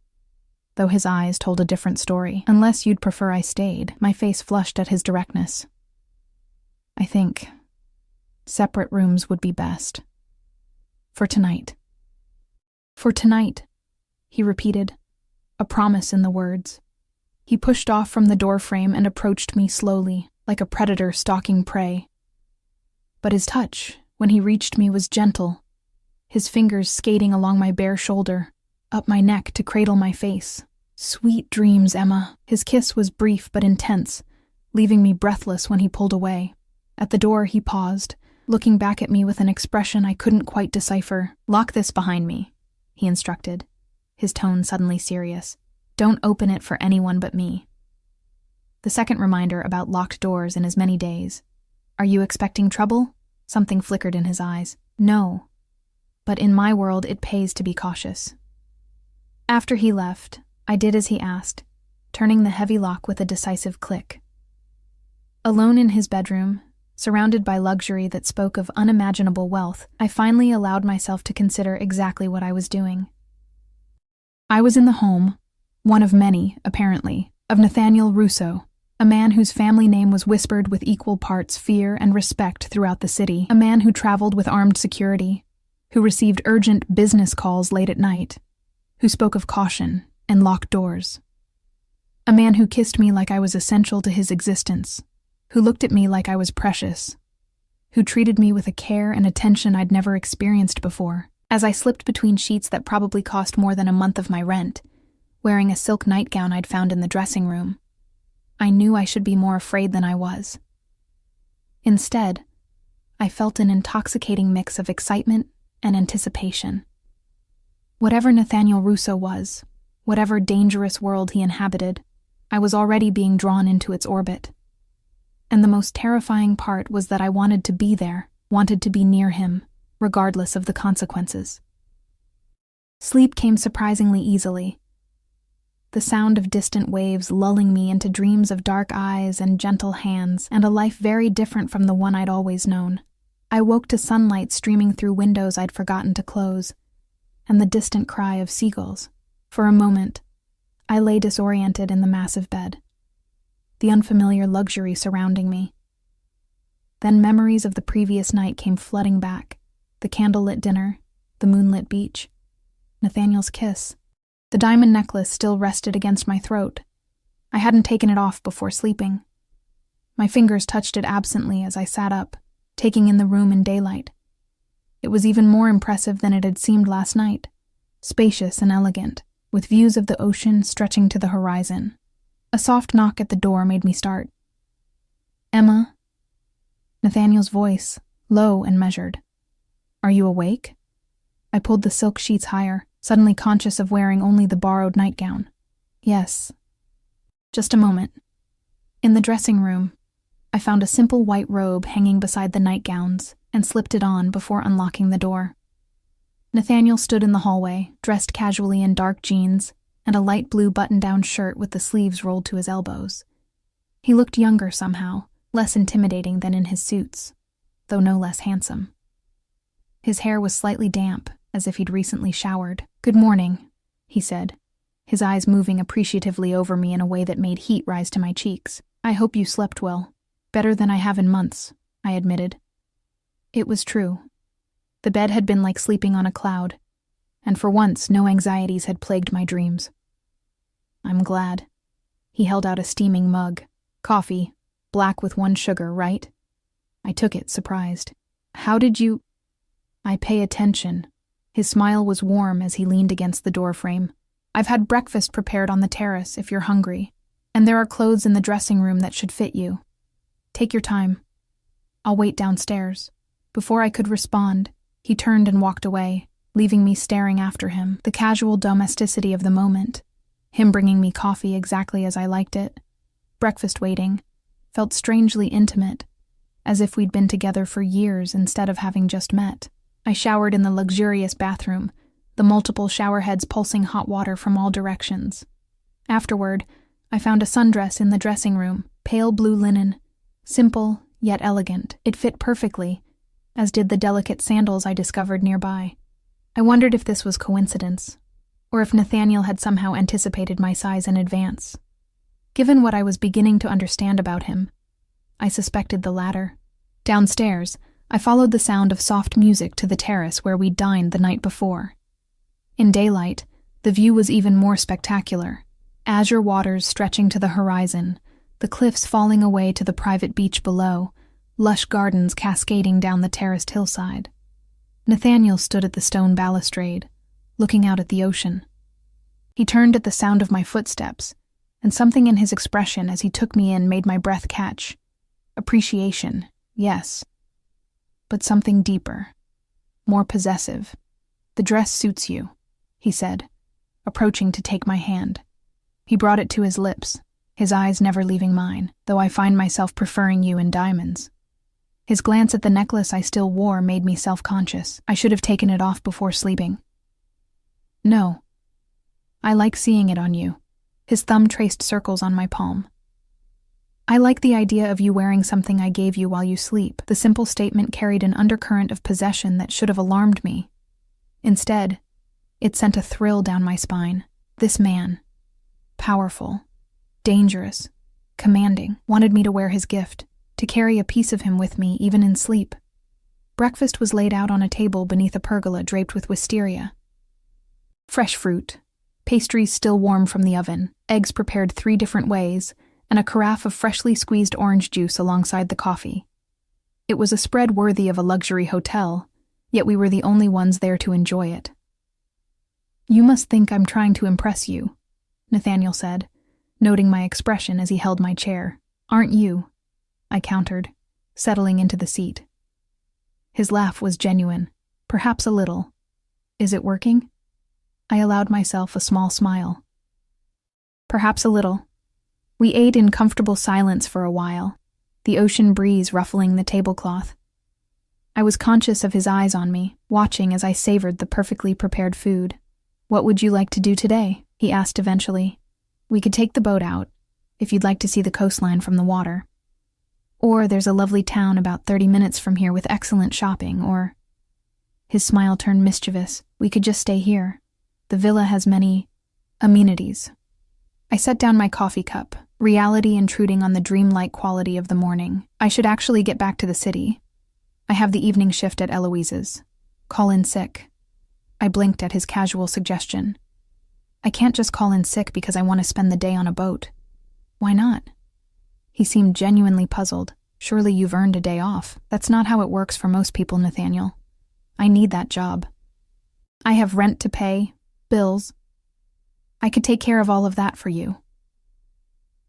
though his eyes told a different story. "Unless you'd prefer I stayed." My face flushed at his directness. "I think separate rooms would be best. For tonight." "For tonight," he repeated, a promise in the words. He pushed off from the doorframe and approached me slowly, like a predator stalking prey. But his touch, when he reached me, was gentle, his fingers skating along my bare shoulder, up my neck to cradle my face. "Sweet dreams, Emma." His kiss was brief but intense, leaving me breathless when he pulled away. At the door, he paused, looking back at me with an expression I couldn't quite decipher. "Lock this behind me," he instructed, his tone suddenly serious. "Don't open it for anyone but me." The second reminder about locked doors in as many days. "Are you expecting trouble?" Something flickered in his eyes. No. But in my world, it pays to be cautious. After he left, I did as he asked, turning the heavy lock with a decisive click. Alone in his bedroom, surrounded by luxury that spoke of unimaginable wealth, I finally allowed myself to consider exactly what I was doing. I was in the home, one of many, apparently, of Nathaniel Russo, a man whose family name was whispered with equal parts fear and respect throughout the city, a man who traveled with armed security, who received urgent business calls late at night, who spoke of caution and locked doors. A man who kissed me like I was essential to his existence, who looked at me like I was precious, who treated me with a care and attention I'd never experienced before. As I slipped between sheets that probably cost more than a month of my rent, wearing a silk nightgown I'd found in the dressing room, I knew I should be more afraid than I was. Instead, I felt an intoxicating mix of excitement and anticipation. Whatever Nathaniel Russo was, whatever dangerous world he inhabited, I was already being drawn into its orbit. And the most terrifying part was that I wanted to be there, wanted to be near him, regardless of the consequences. Sleep came surprisingly easily, the sound of distant waves lulling me into dreams of dark eyes and gentle hands and a life very different from the one I'd always known. I woke to sunlight streaming through windows I'd forgotten to close, and the distant cry of seagulls. For a moment, I lay disoriented in the massive bed, the unfamiliar luxury surrounding me. Then memories of the previous night came flooding back, the candlelit dinner, the moonlit beach, Nathaniel's kiss. The diamond necklace still rested against my throat. I hadn't taken it off before sleeping. My fingers touched it absently as I sat up, taking in the room in daylight. It was even more impressive than it had seemed last night, spacious and elegant, with views of the ocean stretching to the horizon. A soft knock at the door made me start. "Emma?" Nathaniel's voice, low and measured. "Are you awake?" I pulled the silk sheets higher, suddenly conscious of wearing only the borrowed nightgown. "Yes." "Just a moment." In the dressing room, I found a simple white robe hanging beside the nightgowns and slipped it on before unlocking the door. Nathaniel stood in the hallway, dressed casually in dark jeans and a light blue button-down shirt with the sleeves rolled to his elbows. He looked younger somehow, less intimidating than in his suits, though no less handsome. His hair was slightly damp, as if he'd recently showered. "Good morning," he said, his eyes moving appreciatively over me in a way that made heat rise to my cheeks. "I hope you slept well. Better than I have in months," I admitted. It was true. The bed had been like sleeping on a cloud, and for once no anxieties had plagued my dreams. "I'm glad." He held out a steaming mug. "Coffee, black with 1 sugar, right?" I took it, surprised. "How did you—" "I pay attention." His smile was warm as he leaned against the doorframe. "I've had breakfast prepared on the terrace if you're hungry, and there are clothes in the dressing room that should fit you. Take your time. I'll wait downstairs." Before I could respond, he turned and walked away, leaving me staring after him, the casual domesticity of the moment, him bringing me coffee exactly as I liked it, breakfast waiting, felt strangely intimate, as if we'd been together for years instead of having just met. I showered in the luxurious bathroom, the multiple shower heads pulsing hot water from all directions. Afterward, I found a sundress in the dressing room, pale blue linen, simple yet elegant. It fit perfectly, as did the delicate sandals I discovered nearby. I wondered if this was coincidence, or if Nathaniel had somehow anticipated my size in advance. Given what I was beginning to understand about him, I suspected the latter. Downstairs, I followed the sound of soft music to the terrace where we'd dined the night before. In daylight, the view was even more spectacular. Azure waters stretching to the horizon, the cliffs falling away to the private beach below, lush gardens cascading down the terraced hillside. Nathaniel stood at the stone balustrade, looking out at the ocean. He turned at the sound of my footsteps, and something in his expression as he took me in made my breath catch. Appreciation, yes, but something deeper, more possessive. "The dress suits you," he said, approaching to take my hand. He brought it to his lips, his eyes never leaving mine, "though I find myself preferring you in diamonds." His glance at the necklace I still wore made me self-conscious. I should have taken it off before sleeping. No. I like seeing it on you. His thumb traced circles on my palm. I like the idea of you wearing something I gave you while you sleep. The simple statement carried an undercurrent of possession that should have alarmed me. Instead, it sent a thrill down my spine. This man, powerful, dangerous, commanding, wanted me to wear his gift, to carry a piece of him with me even in sleep. Breakfast was laid out on a table beneath a pergola draped with wisteria. Fresh fruit, pastries still warm from the oven, eggs prepared 3 different ways, and a carafe of freshly squeezed orange juice alongside the coffee. It was a spread worthy of a luxury hotel, yet we were the only ones there to enjoy it. You must think I'm trying to impress you, Nathaniel said, noting my expression as he held my chair. Aren't you? I countered, settling into the seat. His laugh was genuine, perhaps a little. Is it working? I allowed myself a small smile. Perhaps a little. We ate in comfortable silence for a while, the ocean breeze ruffling the tablecloth. I was conscious of his eyes on me, watching as I savored the perfectly prepared food. What would you like to do today? He asked eventually. We could take the boat out, if you'd like to see the coastline from the water. Or there's a lovely town about 30 minutes from here with excellent shopping, or... His smile turned mischievous. We could just stay here. The villa has many amenities. I set down my coffee cup, reality intruding on the dreamlike quality of the morning. I should actually get back to the city. I have the evening shift at Eloise's. Call in sick. I blinked at his casual suggestion. I can't just call in sick because I want to spend the day on a boat. Why not? He seemed genuinely puzzled. Surely you've earned a day off. That's not how it works for most people, Nathaniel. I need that job. I have rent to pay, bills. I could take care of all of that for you.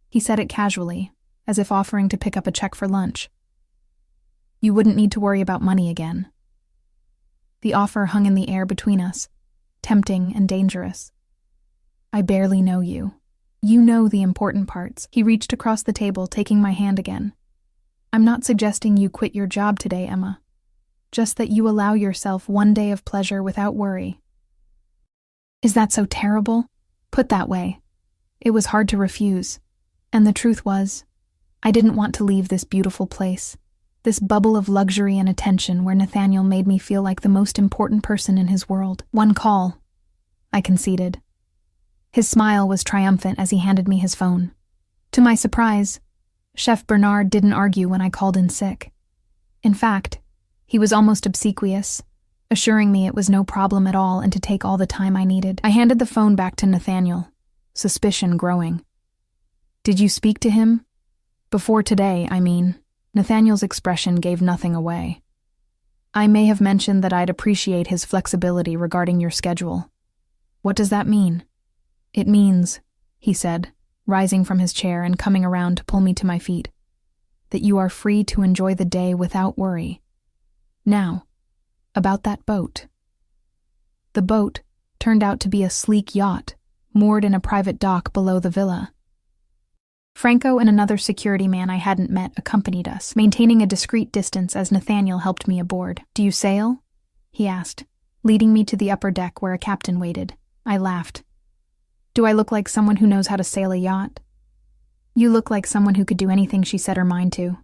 He said it casually, as if offering to pick up a check for lunch. You wouldn't need to worry about money again. The offer hung in the air between us, tempting and dangerous. I barely know you. You know the important parts. He reached across the table, taking my hand again. I'm not suggesting you quit your job today, Emma. Just that you allow yourself one day of pleasure without worry. Is that so terrible? Put that way. It was hard to refuse. And the truth was, I didn't want to leave this beautiful place. This bubble of luxury and attention where Nathaniel made me feel like the most important person in his world. One call, I conceded. His smile was triumphant as he handed me his phone. To my surprise, Chef Bernard didn't argue when I called in sick. In fact, he was almost obsequious, assuring me it was no problem at all and to take all the time I needed. I handed the phone back to Nathaniel, suspicion growing. Did you speak to him? Before today, I mean. Nathaniel's expression gave nothing away. I may have mentioned that I'd appreciate his flexibility regarding your schedule. What does that mean? It means, he said, rising from his chair and coming around to pull me to my feet, that you are free to enjoy the day without worry. Now, about that boat. The boat turned out to be a sleek yacht, moored in a private dock below the villa. Franco and another security man I hadn't met accompanied us, maintaining a discreet distance as Nathaniel helped me aboard. Do you sail? He asked, leading me to the upper deck where a captain waited. I laughed. Do I look like someone who knows how to sail a yacht? You look like someone who could do anything she set her mind to.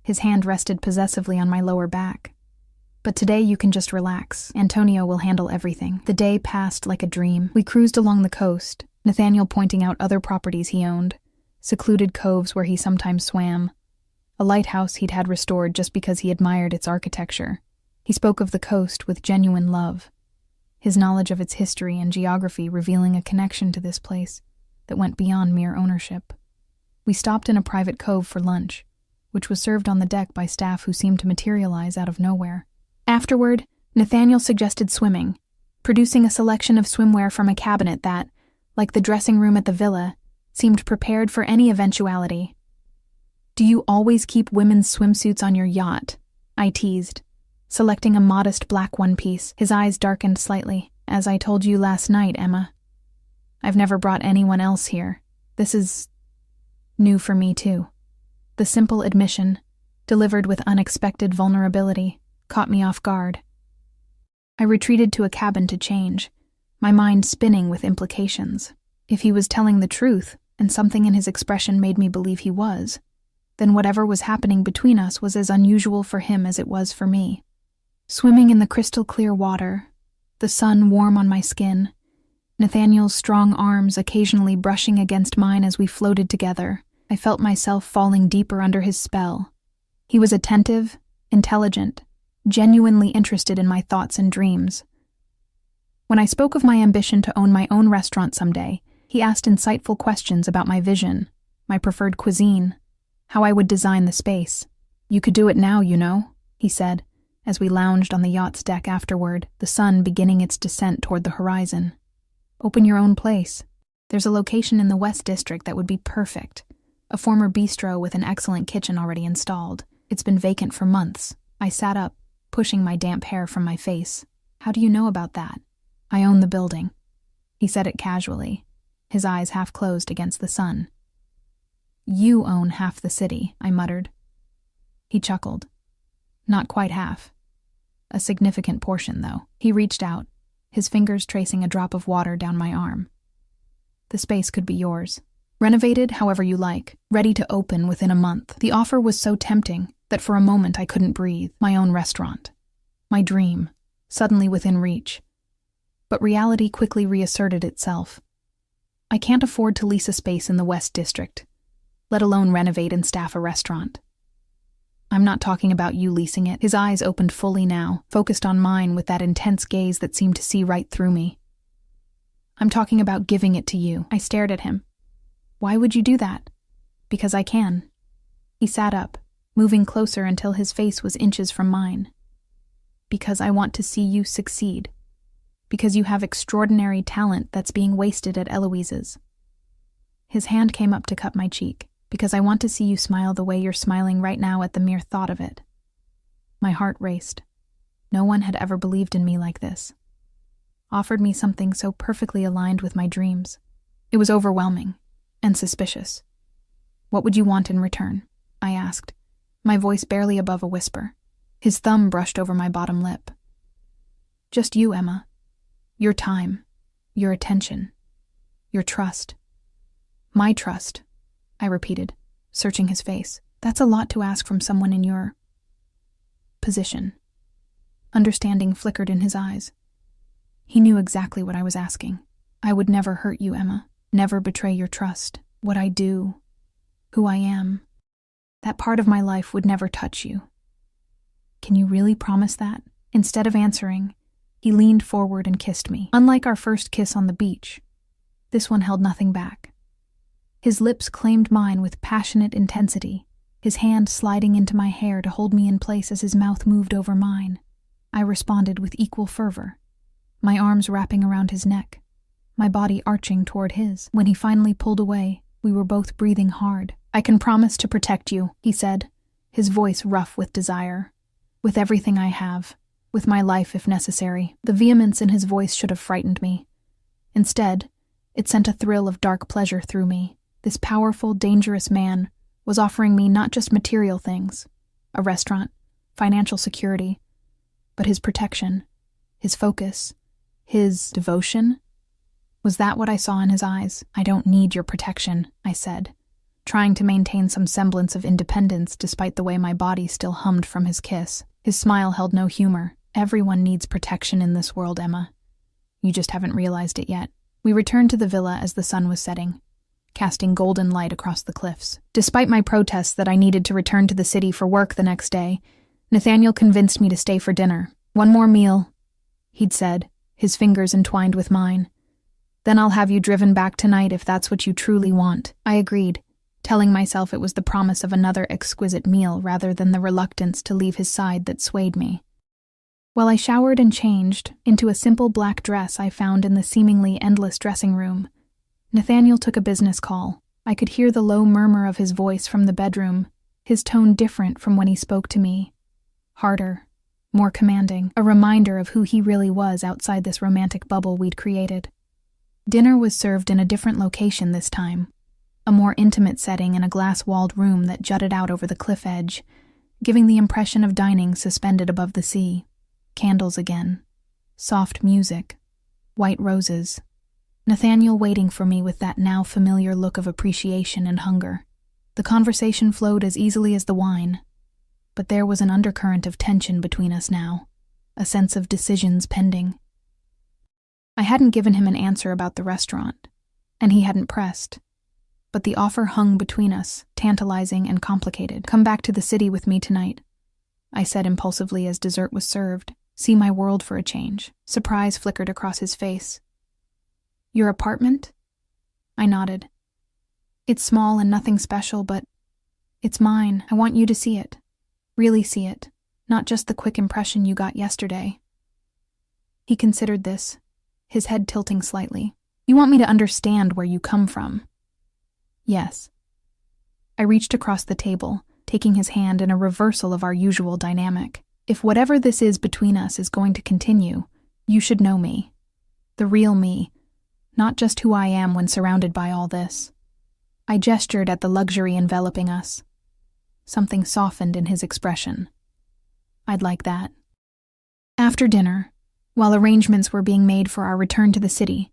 His hand rested possessively on my lower back. But today you can just relax. Antonio will handle everything. The day passed like a dream. We cruised along the coast, Nathaniel pointing out other properties he owned, secluded coves where he sometimes swam, a lighthouse he'd had restored just because he admired its architecture. He spoke of the coast with genuine love, his knowledge of its history and geography revealing a connection to this place that went beyond mere ownership. We stopped in a private cove for lunch, which was served on the deck by staff who seemed to materialize out of nowhere. Afterward, Nathaniel suggested swimming, producing a selection of swimwear from a cabinet that, like the dressing room at the villa, seemed prepared for any eventuality. Do you always keep women's swimsuits on your yacht? I teased, selecting a modest black one-piece. His eyes darkened slightly. As I told you last night, Emma, I've never brought anyone else here. This is new for me, too. The simple admission, delivered with unexpected vulnerability, caught me off guard. I retreated to a cabin to change, my mind spinning with implications. If he was telling the truth, and something in his expression made me believe he was, then whatever was happening between us was as unusual for him as it was for me. Swimming in the crystal-clear water, the sun warm on my skin, Nathaniel's strong arms occasionally brushing against mine as we floated together, I felt myself falling deeper under his spell. He was attentive, intelligent, genuinely interested in my thoughts and dreams. When I spoke of my ambition to own my own restaurant someday, he asked insightful questions about my vision, my preferred cuisine, how I would design the space. "You could do it now, you know," he said, as we lounged on the yacht's deck afterward, the sun beginning its descent toward the horizon. "Open your own place. There's a location in the West District that would be perfect. A former bistro with an excellent kitchen already installed. It's been vacant for months." I sat up, pushing my damp hair from my face. "How do you know about that?" "I own the building." He said it casually, his eyes half closed against the sun. "You own half the city," I muttered. He chuckled. "Not quite half. A significant portion, though." He reached out, his fingers tracing a drop of water down my arm. "The space could be yours. Renovated however you like, ready to open within a month." The offer was so tempting that for a moment I couldn't breathe. My own restaurant. My dream, suddenly within reach. But reality quickly reasserted itself. I can't afford to lease a space in the West District, let alone renovate and staff a restaurant. "I'm not talking about you leasing it." His eyes opened fully now, focused on mine with that intense gaze that seemed to see right through me. "I'm talking about giving it to you." I stared at him. "Why would you do that?" "Because I can." He sat up, moving closer until his face was inches from mine. "Because I want to see you succeed. Because you have extraordinary talent that's being wasted at Eloise's." His hand came up to cup my cheek. "Because I want to see you smile the way you're smiling right now at the mere thought of it." My heart raced. No one had ever believed in me like this. Offered me something so perfectly aligned with my dreams. It was overwhelming and suspicious. "What would you want in return?" I asked, my voice barely above a whisper. His thumb brushed over my bottom lip. "Just you, Emma. Your time, your attention, your trust." "My trust," I repeated, searching his face. "That's a lot to ask from someone in your position." Understanding flickered in his eyes. He knew exactly what I was asking. "I would never hurt you, Emma. Never betray your trust. What I do, who I am, that part of my life would never touch you. Can you really promise that?" Instead of answering, he leaned forward and kissed me. Unlike our first kiss on the beach, this one held nothing back. His lips claimed mine with passionate intensity, his hand sliding into my hair to hold me in place as his mouth moved over mine. I responded with equal fervor, my arms wrapping around his neck, my body arching toward his. When he finally pulled away, we were both breathing hard. "I can promise to protect you," he said, his voice rough with desire. "With everything I have, with my life if necessary." The vehemence in his voice should have frightened me. Instead, it sent a thrill of dark pleasure through me. This powerful, dangerous man was offering me not just material things, a restaurant, financial security, but his protection, his focus, his devotion. Was that what I saw in his eyes? "I don't need your protection," I said, trying to maintain some semblance of independence despite the way my body still hummed from his kiss. His smile held no humor. "Everyone needs protection in this world, Emma. You just haven't realized it yet." We returned to the villa as the sun was setting, casting golden light across the cliffs. Despite my protests that I needed to return to the city for work the next day, Nathaniel convinced me to stay for dinner. "One more meal," he'd said, his fingers entwined with mine. "Then I'll have you driven back tonight if that's what you truly want." I agreed, telling myself it was the promise of another exquisite meal rather than the reluctance to leave his side that swayed me. While I showered and changed into a simple black dress I found in the seemingly endless dressing room, Nathaniel took a business call. I could hear the low murmur of his voice from the bedroom, his tone different from when he spoke to me. Harder, more commanding, a reminder of who he really was outside this romantic bubble we'd created. Dinner was served in a different location this time, a more intimate setting in a glass-walled room that jutted out over the cliff edge, giving the impression of dining suspended above the sea. Candles again. Soft music. White roses. Nathaniel waiting for me with that now familiar look of appreciation and hunger. The conversation flowed as easily as the wine, but there was an undercurrent of tension between us now, a sense of decisions pending. I hadn't given him an answer about the restaurant, and he hadn't pressed, but the offer hung between us, tantalizing and complicated. "Come back to the city with me tonight," I said impulsively as dessert was served. "See my world for a change." Surprise flickered across his face. "Your apartment?" I nodded. "It's small and nothing special, but it's mine. I want you to see it. Really see it. Not just the quick impression you got yesterday." He considered this, his head tilting slightly. "You want me to understand where you come from?" "Yes." I reached across the table, taking his hand in a reversal of our usual dynamic. "If whatever this is between us is going to continue, you should know me. The real me, not just who I am when surrounded by all this." I gestured at the luxury enveloping us. Something softened in his expression. "I'd like that." After dinner, while arrangements were being made for our return to the city,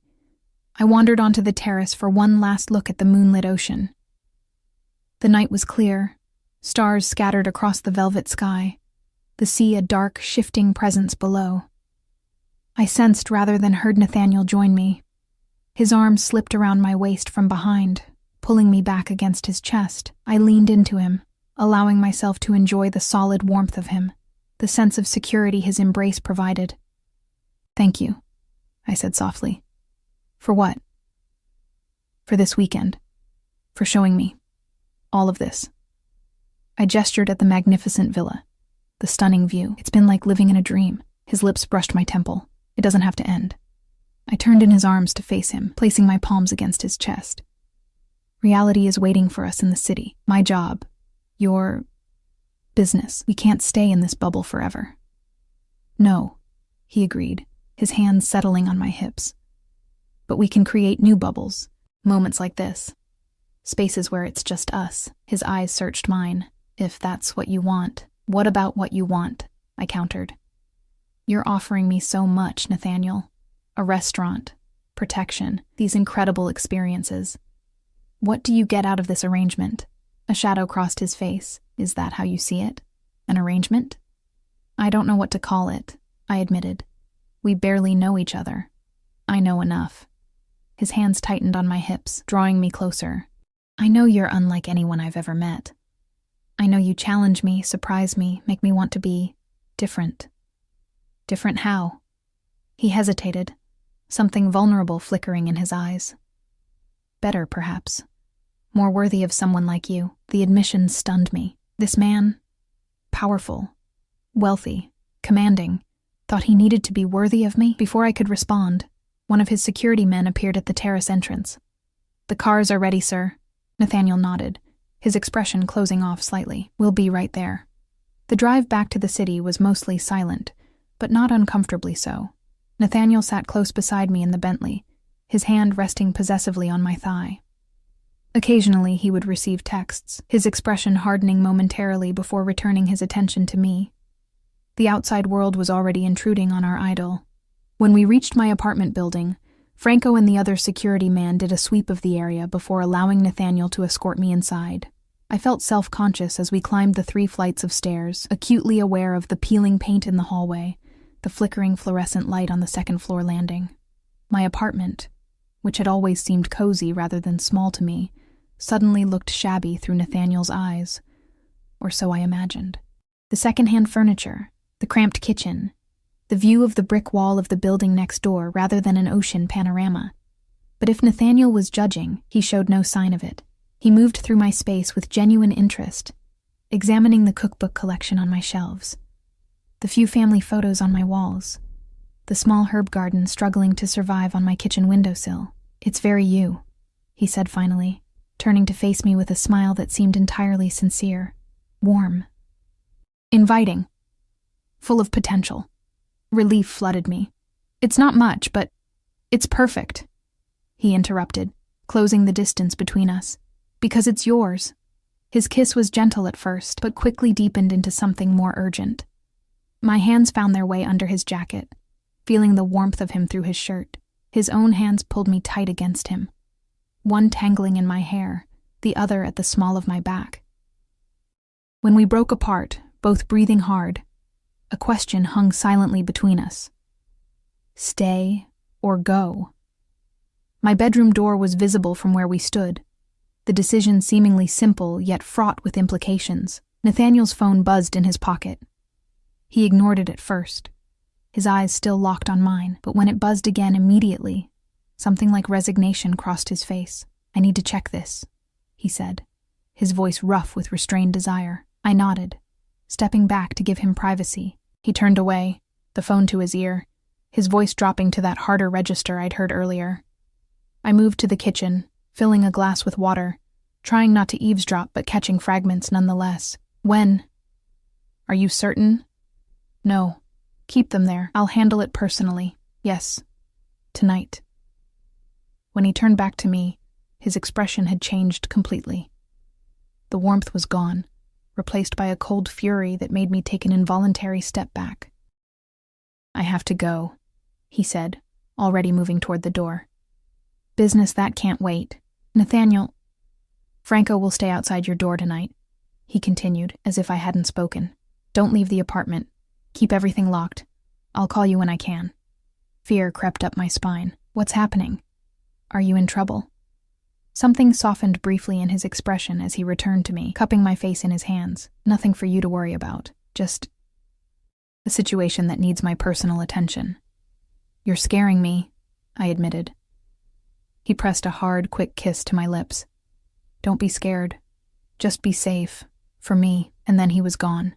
I wandered onto the terrace for one last look at the moonlit ocean. The night was clear, stars scattered across the velvet sky, the sea a dark, shifting presence below. I sensed rather than heard Nathaniel join me. His arm slipped around my waist from behind, pulling me back against his chest. I leaned into him, allowing myself to enjoy the solid warmth of him, the sense of security his embrace provided. "Thank you," I said softly. "For what?" "For this weekend. For showing me all of this." I gestured at the magnificent villa, the stunning view. "It's been like living in a dream." His lips brushed my temple. "It doesn't have to end." I turned in his arms to face him, placing my palms against his chest. "Reality is waiting for us in the city. My job. Your business. We can't stay in this bubble forever." "No," he agreed, his hands settling on my hips. "But we can create new bubbles, moments like this. Spaces where it's just us." His eyes searched mine. "If that's what you want." "What about what you want?" I countered. "You're offering me so much, Nathaniel. A restaurant, protection, these incredible experiences. What do you get out of this arrangement?" A shadow crossed his face. "Is that how you see it? An arrangement?" "I don't know what to call it," I admitted. "We barely know each other." "I know enough." His hands tightened on my hips, drawing me closer. "I know you're unlike anyone I've ever met. I know you challenge me, surprise me, make me want to be different." "Different how?" He hesitated, something vulnerable flickering in his eyes. "Better, perhaps. More worthy of someone like you." The admission stunned me. This man, powerful, wealthy, commanding, thought he needed to be worthy of me? Before I could respond, one of his security men appeared at the terrace entrance. "The cars are ready, sir." Nathaniel nodded, his expression closing off slightly. "We'll be right there." The drive back to the city was mostly silent, but not uncomfortably so. Nathaniel sat close beside me in the Bentley, his hand resting possessively on my thigh. Occasionally he would receive texts, his expression hardening momentarily before returning his attention to me. The outside world was already intruding on our idyll. When we reached my apartment building, Franco and the other security man did a sweep of the area before allowing Nathaniel to escort me inside. I felt self-conscious as we climbed the 3 flights of stairs, acutely aware of the peeling paint in the hallway, the flickering fluorescent light on the second-floor landing. My apartment, which had always seemed cozy rather than small to me, suddenly looked shabby through Nathaniel's eyes, or so I imagined. The second-hand furniture, the cramped kitchen, the view of the brick wall of the building next door rather than an ocean panorama. But if Nathaniel was judging, he showed no sign of it. He moved through my space with genuine interest, examining the cookbook collection on my shelves, the few family photos on my walls, the small herb garden struggling to survive on my kitchen windowsill. "It's very you," he said finally, turning to face me with a smile that seemed entirely sincere, warm, inviting, full of potential. Relief flooded me. "It's not much, but it's perfect," he interrupted, closing the distance between us. "Because it's yours." His kiss was gentle at first, but quickly deepened into something more urgent. My hands found their way under his jacket, feeling the warmth of him through his shirt. His own hands pulled me tight against him, one tangling in my hair, the other at the small of my back. When we broke apart, both breathing hard, a question hung silently between us. Stay or go? My bedroom door was visible from where we stood, the decision seemingly simple yet fraught with implications. Nathaniel's phone buzzed in his pocket. He ignored it at first, his eyes still locked on mine, but when it buzzed again immediately, something like resignation crossed his face. "I need to check this," he said, his voice rough with restrained desire. I nodded, stepping back to give him privacy. He turned away, the phone to his ear, his voice dropping to that harder register I'd heard earlier. I moved to the kitchen, filling a glass with water, trying not to eavesdrop but catching fragments nonetheless. "When? Are you certain?" "No. Keep them there. I'll handle it personally. Yes. Tonight." When he turned back to me, his expression had changed completely. The warmth was gone, replaced by a cold fury that made me take an involuntary step back. "I have to go," he said, already moving toward the door. "Business that can't wait. Nathaniel, Franco will stay outside your door tonight," he continued, as if I hadn't spoken. "Don't leave the apartment. Keep everything locked. I'll call you when I can." Fear crept up my spine. "What's happening? Are you in trouble?" Something softened briefly in his expression as he returned to me, cupping my face in his hands. "Nothing for you to worry about. Just a situation that needs my personal attention." "You're scaring me," I admitted. He pressed a hard, quick kiss to my lips. "Don't be scared. Just be safe. For me." And then he was gone,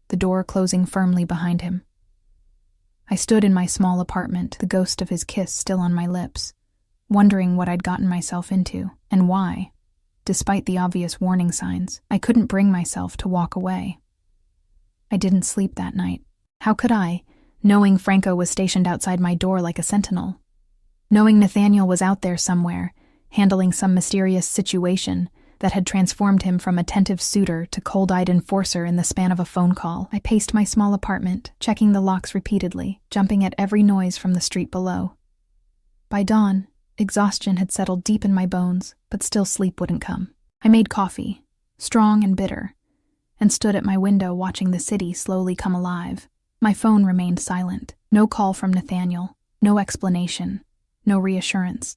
the door closing firmly behind him. I stood in my small apartment, the ghost of his kiss still on my lips, wondering what I'd gotten myself into, and why, despite the obvious warning signs, I couldn't bring myself to walk away. I didn't sleep that night. How could I, knowing Franco was stationed outside my door like a sentinel? Knowing Nathaniel was out there somewhere, handling some mysterious situation that had transformed him from attentive suitor to cold-eyed enforcer in the span of a phone call. I paced my small apartment, checking the locks repeatedly, jumping at every noise from the street below. By dawn, exhaustion had settled deep in my bones, but still sleep wouldn't come. I made coffee, strong and bitter, and stood at my window watching the city slowly come alive. My phone remained silent. No call from Nathaniel, no explanation, no reassurance.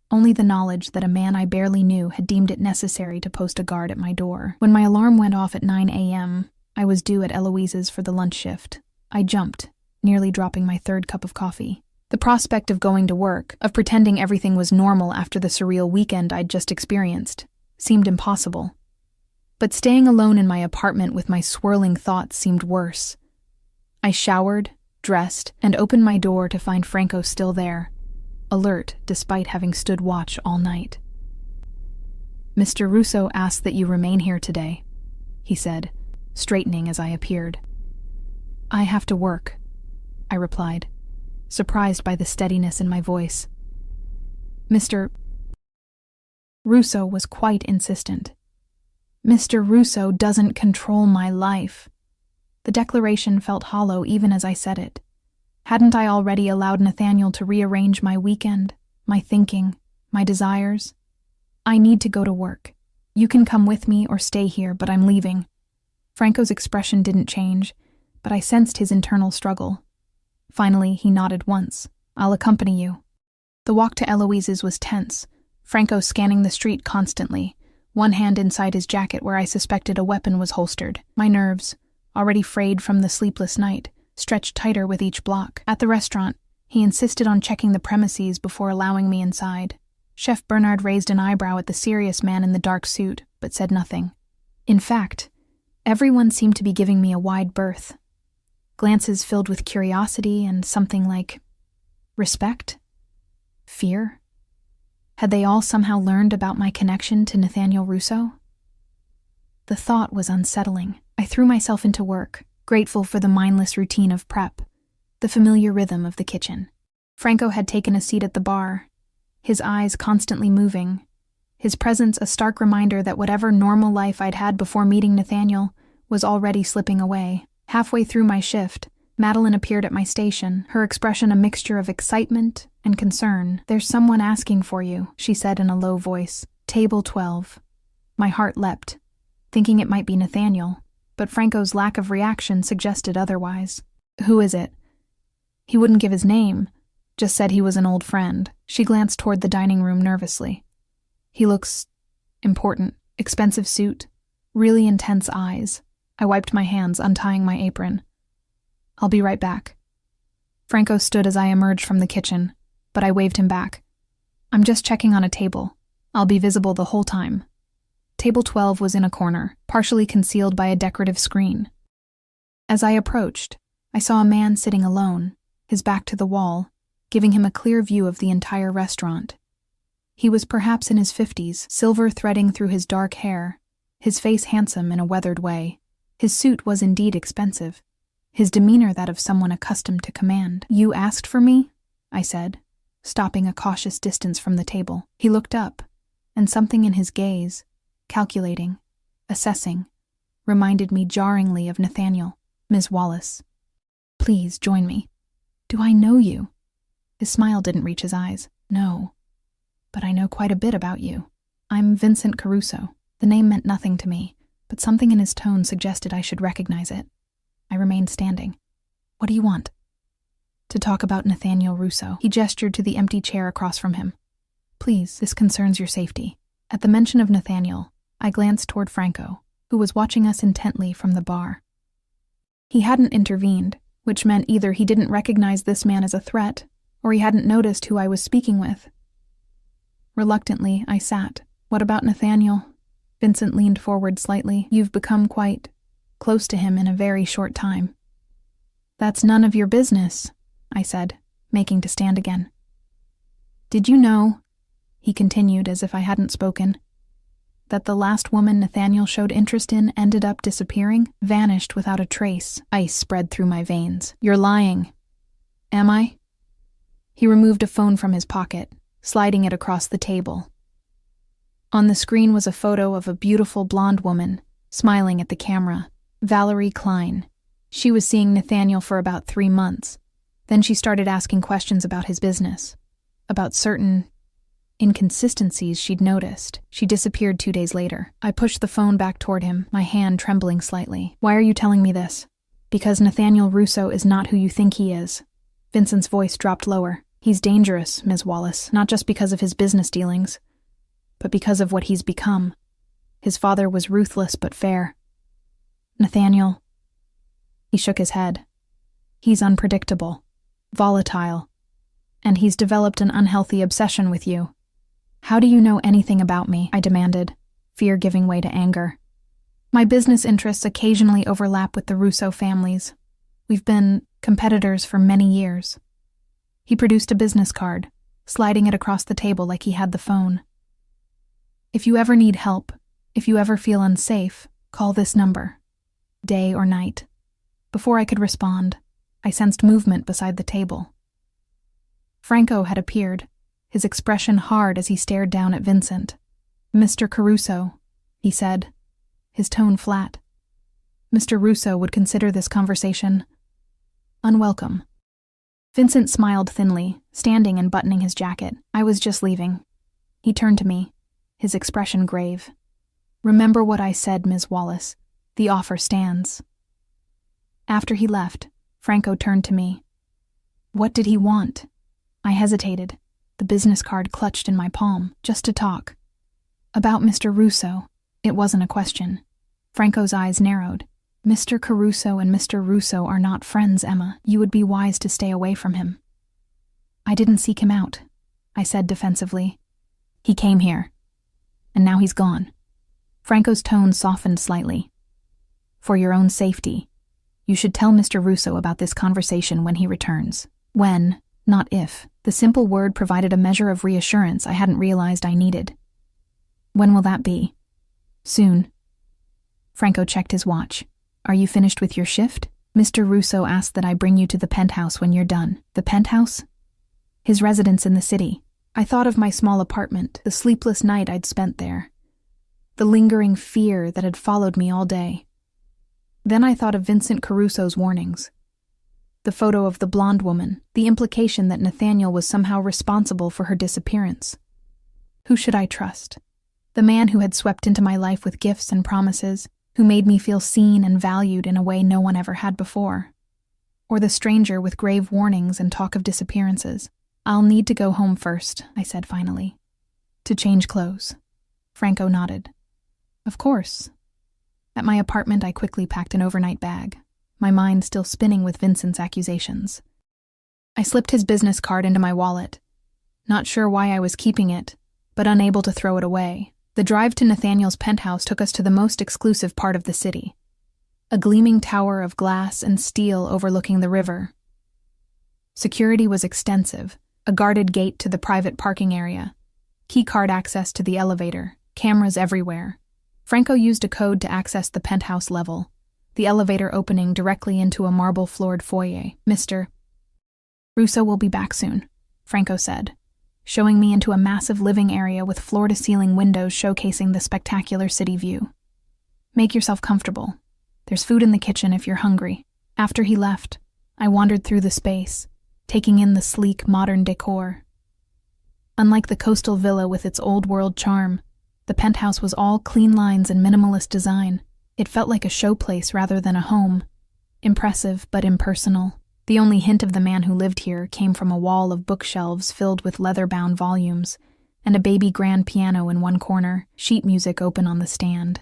Only the knowledge that a man I barely knew had deemed it necessary to post a guard at my door. When my alarm went off at 9 a.m., I was due at Eloise's for the lunch shift. I jumped, nearly dropping my third cup of coffee. The prospect of going to work, of pretending everything was normal after the surreal weekend I'd just experienced, seemed impossible. But staying alone in my apartment with my swirling thoughts seemed worse. I showered, dressed, and opened my door to find Franco still there, alert despite having stood watch all night. "Mr. Russo asked that you remain here today," he said, straightening as I appeared. "I have to work," I replied, surprised by the steadiness in my voice. Mr. Russo was quite insistent. "Mr. Russo doesn't control my life." The declaration felt hollow even as I said it. Hadn't I already allowed Nathaniel to rearrange my weekend, my thinking, my desires? "I need to go to work. You can come with me or stay here, but I'm leaving." Franco's expression didn't change, but I sensed his internal struggle. Finally, he nodded once. "I'll accompany you." The walk to Eloise's was tense, Franco scanning the street constantly, one hand inside his jacket where I suspected a weapon was holstered. My nerves, already frayed from the sleepless night, stretched tighter with each block. At the restaurant, he insisted on checking the premises before allowing me inside. Chef Bernard raised an eyebrow at the serious man in the dark suit, but said nothing. In fact, everyone seemed to be giving me a wide berth. Glances filled with curiosity and something like respect? Fear? Had they all somehow learned about my connection to Nathaniel Russo? The thought was unsettling. I threw myself into work, grateful for the mindless routine of prep, the familiar rhythm of the kitchen. Franco had taken a seat at the bar, his eyes constantly moving, his presence a stark reminder that whatever normal life I'd had before meeting Nathaniel was already slipping away. Halfway through my shift, Madeline appeared at my station, her expression a mixture of excitement and concern. "There's someone asking for you," she said in a low voice. "Table 12. My heart leapt, thinking it might be Nathaniel, but Franco's lack of reaction suggested otherwise. "Who is it?" "He wouldn't give his name, just said he was an old friend." She glanced toward the dining room nervously. "He looks important. Expensive suit, really intense eyes." I wiped my hands, untying my apron. "I'll be right back." Franco stood as I emerged from the kitchen, but I waved him back. "I'm just checking on a table. I'll be visible the whole time." Table 12 was in a corner, partially concealed by a decorative screen. As I approached, I saw a man sitting alone, his back to the wall, giving him a clear view of the entire restaurant. He was perhaps in his 50s, silver threading through his dark hair, his face handsome in a weathered way. His suit was indeed expensive, his demeanor that of someone accustomed to command. "You asked for me?" I said, stopping a cautious distance from the table. He looked up, and something in his gaze, calculating, assessing, reminded me jarringly of Nathaniel. "Ms. Wallace, please join me." "Do I know you?" His smile didn't reach his eyes. "No, but I know quite a bit about you. I'm Vincent Caruso." The name meant nothing to me, but something in his tone suggested I should recognize it. I remained standing. "What do you want?" "To talk about Nathaniel Russo." He gestured to the empty chair across from him. "Please, this concerns your safety." At the mention of Nathaniel, I glanced toward Franco, who was watching us intently from the bar. He hadn't intervened, which meant either he didn't recognize this man as a threat, or he hadn't noticed who I was speaking with. Reluctantly, I sat. "What about Nathaniel?" Vincent leaned forward slightly. "You've become quite close to him in a very short time." "That's none of your business," I said, making to stand again. "Did you know," he continued as if I hadn't spoken, "that the last woman Nathaniel showed interest in ended up disappearing, vanished without a trace?" Ice spread through my veins. "You're lying." "Am I?" He removed a phone from his pocket, sliding it across the table. On the screen was a photo of a beautiful blonde woman, smiling at the camera. Valerie Klein. She was seeing Nathaniel for about 3 months. Then she started asking questions about his business, about certain inconsistencies she'd noticed. She disappeared 2 days later. I pushed the phone back toward him, my hand trembling slightly. "Why are you telling me this?" "Because Nathaniel Russo is not who you think he is." Vincent's voice dropped lower. "He's dangerous, Ms. Wallace, not just because of his business dealings, but because of what he's become. His father was ruthless but fair. Nathaniel," he shook his head, "he's unpredictable, volatile, and he's developed an unhealthy obsession with you." "How do you know anything about me?" I demanded, fear giving way to anger. "My business interests occasionally overlap with the Russo families. We've been competitors for many years." He produced a business card, sliding it across the table like he had the phone. "If you ever need help, if you ever feel unsafe, call this number, day or night." Before I could respond, I sensed movement beside the table. Franco had appeared, his expression hard as he stared down at Vincent. "Mr. Caruso," he said, his tone flat. Mr. Russo would consider this conversation unwelcome. Vincent smiled thinly, standing and buttoning his jacket. "I was just leaving." He turned to me, his expression grave. "Remember what I said, Ms. Wallace. The offer stands." After he left, Franco turned to me. "What did he want?" I hesitated, the business card clutched in my palm. "Just to talk." "About Mr. Russo." It wasn't a question. Franco's eyes narrowed. "Mr. Caruso and Mr. Russo are not friends, Emma. You would be wise to stay away from him." "I didn't seek him out," I said defensively. "He came here, and now he's gone." Franco's tone softened slightly. "For your own safety, you should tell Mr. Russo about this conversation when he returns. When, not if." The simple word provided a measure of reassurance I hadn't realized I needed. "When will that be?" "Soon." Franco checked his watch. "Are you finished with your shift?" "Mr. Russo asked that I bring you to the penthouse when you're done." "The penthouse?" "His residence in the city. I thought of my small apartment, the sleepless night I'd spent there, the lingering fear that had followed me all day. Then I thought of Vincent Caruso's warnings. The photo of the blonde woman, the implication that Nathaniel was somehow responsible for her disappearance. Who should I trust? The man who had swept into my life with gifts and promises, who made me feel seen and valued in a way no one ever had before. Or the stranger with grave warnings and talk of disappearances. "I'll need to go home first," I said finally. "To change clothes." Franco nodded. "Of course." At my apartment, I quickly packed an overnight bag, my mind still spinning with Vincent's accusations. I slipped his business card into my wallet, not sure why I was keeping it, but unable to throw it away. The drive to Nathaniel's penthouse took us to the most exclusive part of the city, a gleaming tower of glass and steel overlooking the river. Security was extensive, a guarded gate to the private parking area, keycard access to the elevator, cameras everywhere. Franco used a code to access the penthouse level, the elevator opening directly into a marble-floored foyer. "Mr. Russo will be back soon," Franco said, showing me into a massive living area with floor-to-ceiling windows showcasing the spectacular city view. "Make yourself comfortable. There's food in the kitchen if you're hungry." After he left, I wandered through the space, taking in the sleek, modern decor. Unlike the coastal villa with its old-world charm, the penthouse was all clean lines and minimalist design. It felt like a showplace rather than a home. Impressive but impersonal. The only hint of the man who lived here came from a wall of bookshelves filled with leather-bound volumes, and a baby grand piano in one corner, sheet music open on the stand.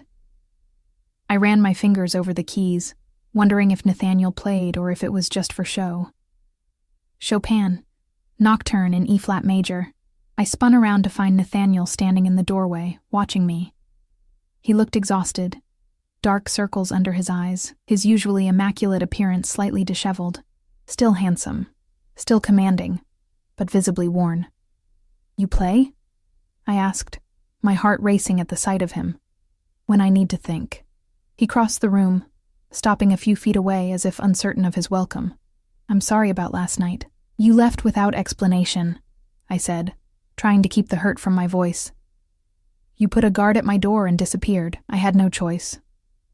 I ran my fingers over the keys, wondering if Nathaniel played or if it was just for show. Chopin, Nocturne in E-flat major. I spun around to find Nathaniel standing in the doorway, watching me. He looked exhausted, dark circles under his eyes, his usually immaculate appearance slightly disheveled. Still handsome, still commanding, but visibly worn. "You play?" I asked, my heart racing at the sight of him. "When I need to think." He crossed the room, stopping a few feet away as if uncertain of his welcome. "I'm sorry about last night." "You left without explanation," I said, trying to keep the hurt from my voice. "You put a guard at my door and disappeared. I had no choice."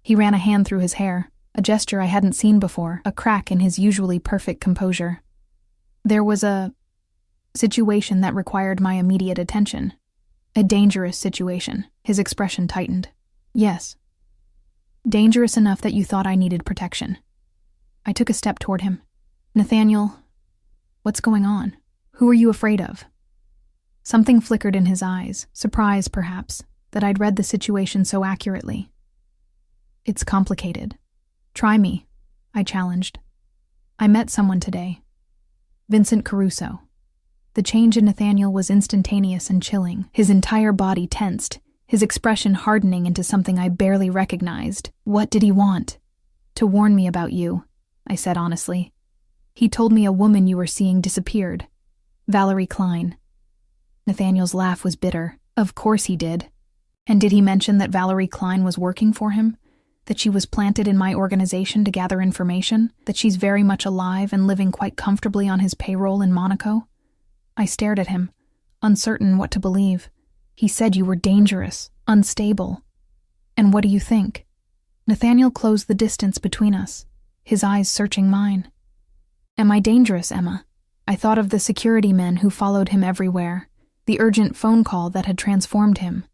He ran a hand through his hair, a gesture I hadn't seen before, a crack in his usually perfect composure. "There was a situation that required my immediate attention. A dangerous situation." His expression tightened. "Yes. Dangerous enough that you thought I needed protection." I took a step toward him. "Nathaniel, what's going on? Who are you afraid of?" Something flickered in his eyes, surprise perhaps, that I'd read the situation so accurately. "It's complicated. Try me," I challenged. "I met someone today. Vincent Caruso." The change in Nathaniel was instantaneous and chilling, his entire body tensed, his expression hardening into something I barely recognized. "What did he want?" "To warn me about you," I said honestly. "He told me a woman you were seeing disappeared. Valerie Klein." Nathaniel's laugh was bitter. "Of course he did. And did he mention that Valerie Klein was working for him? That she was planted in my organization to gather information? That she's very much alive and living quite comfortably on his payroll in Monaco?" I stared at him, uncertain what to believe. "He said you were dangerous, unstable. And what do you think?" Nathaniel closed the distance between us, his eyes searching mine. "Am I dangerous, Emma?" I thought of the security men who followed him everywhere, the urgent phone call that had transformed him,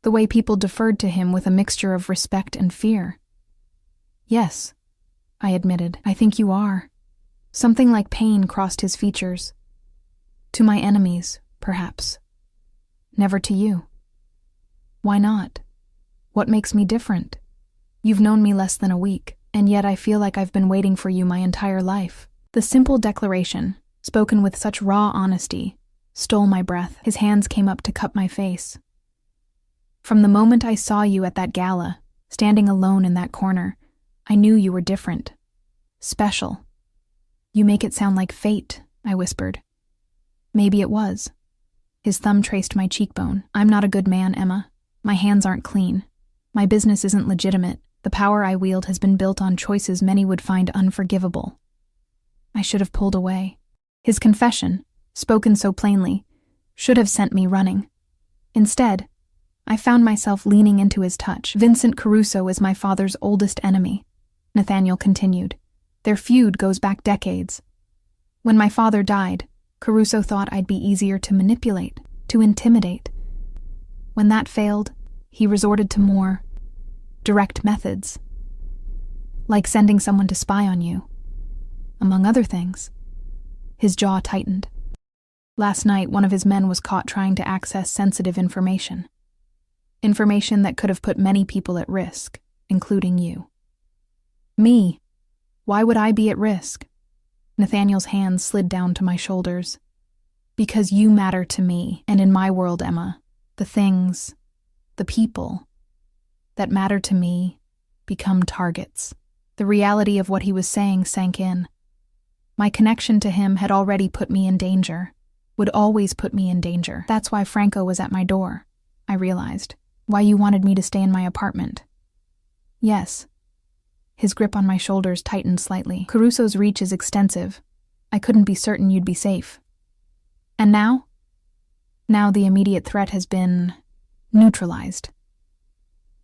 the way people deferred to him with a mixture of respect and fear. "Yes," I admitted, "I think you are." Something like pain crossed his features. "To my enemies, perhaps. Never to you." "Why not? What makes me different? You've known me less than a week, and yet I feel like I've been waiting for you my entire life." The simple declaration, spoken with such raw honesty, stole my breath. His hands came up to cup my face. "From the moment I saw you at that gala, standing alone in that corner, I knew you were different. Special." "You make it sound like fate," I whispered. "Maybe it was." His thumb traced my cheekbone. "I'm not a good man, Emma. My hands aren't clean. My business isn't legitimate. The power I wield has been built on choices many would find unforgivable." I should have pulled away. His confession, spoken so plainly, should have sent me running. Instead, I found myself leaning into his touch. Vincent Caruso is my father's oldest enemy, Nathaniel continued. Their feud goes back decades. When my father died, Caruso thought I'd be easier to manipulate, to intimidate. When that failed, he resorted to more direct methods, like sending someone to spy on you, among other things. His jaw tightened. Last night, one of his men was caught trying to access sensitive information. Information that could have put many people at risk, including you. Me? Why would I be at risk? Nathaniel's hands slid down to my shoulders. Because you matter to me, and in my world, Emma, the things, the people that matter to me become targets. The reality of what he was saying sank in. My connection to him had already put me in danger, would always put me in danger. That's why Franco was at my door, I realized. Why you wanted me to stay in my apartment. Yes. His grip on my shoulders tightened slightly. Caruso's reach is extensive. I couldn't be certain you'd be safe. And now? Now the immediate threat has been neutralized.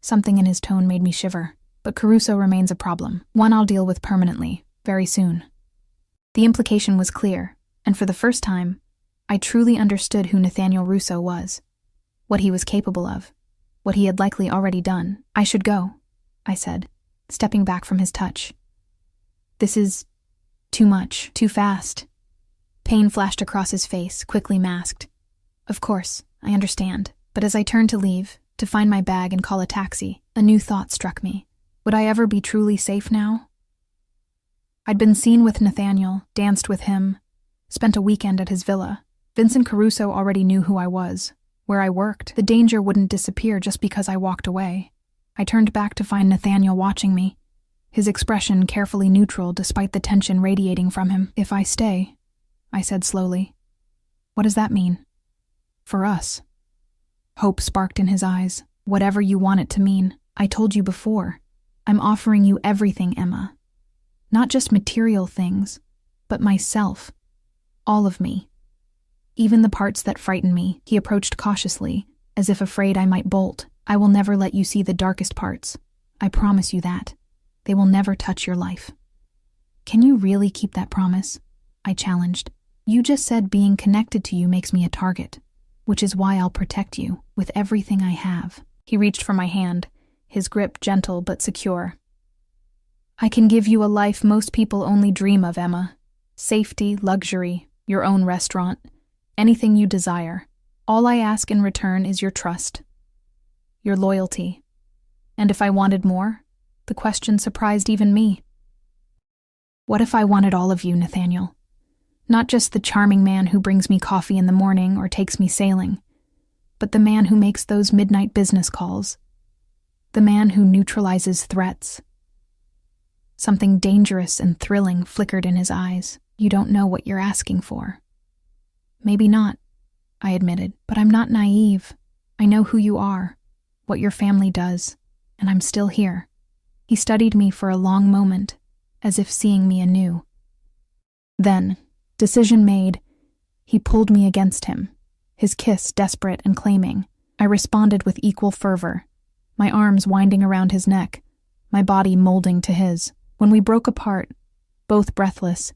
Something in his tone made me shiver, but Caruso remains a problem, one I'll deal with permanently, very soon. The implication was clear, and for the first time, I truly understood who Nathaniel Russo was, what he was capable of, what he had likely already done. I should go, I said, stepping back from his touch. This is too much, too fast. Pain flashed across his face, quickly masked. Of course, I understand, but as I turned to leave, to find my bag and call a taxi, a new thought struck me. Would I ever be truly safe now? I'd been seen with Nathaniel, danced with him, spent a weekend at his villa. Vincent Caruso already knew who I was, where I worked. The danger wouldn't disappear just because I walked away. I turned back to find Nathaniel watching me, his expression carefully neutral despite the tension radiating from him. If I stay, I said slowly. What does that mean? For us. Hope sparked in his eyes. Whatever you want it to mean. I told you before. I'm offering you everything, Emma. Not just material things, but myself. All of me. Even the parts that frighten me. He approached cautiously, as if afraid I might bolt. I will never let you see the darkest parts. I promise you that. They will never touch your life. Can you really keep that promise? I challenged. You just said being connected to you makes me a target, which is why I'll protect you with everything I have. He reached for my hand, his grip gentle but secure. I can give you a life most people only dream of, Emma. Safety, luxury, your own restaurant, anything you desire. All I ask in return is your trust, your loyalty. And if I wanted more, the question surprised even me. What if I wanted all of you, Nathaniel? Not just the charming man who brings me coffee in the morning or takes me sailing, but the man who makes those midnight business calls, the man who neutralizes threats. Something dangerous and thrilling flickered in his eyes. You don't know what you're asking for. Maybe not, I admitted, but I'm not naive. I know who you are, what your family does, and I'm still here. He studied me for a long moment, as if seeing me anew. Then, decision made, he pulled me against him, his kiss desperate and claiming. I responded with equal fervor, my arms winding around his neck, my body molding to his. When we broke apart, both breathless,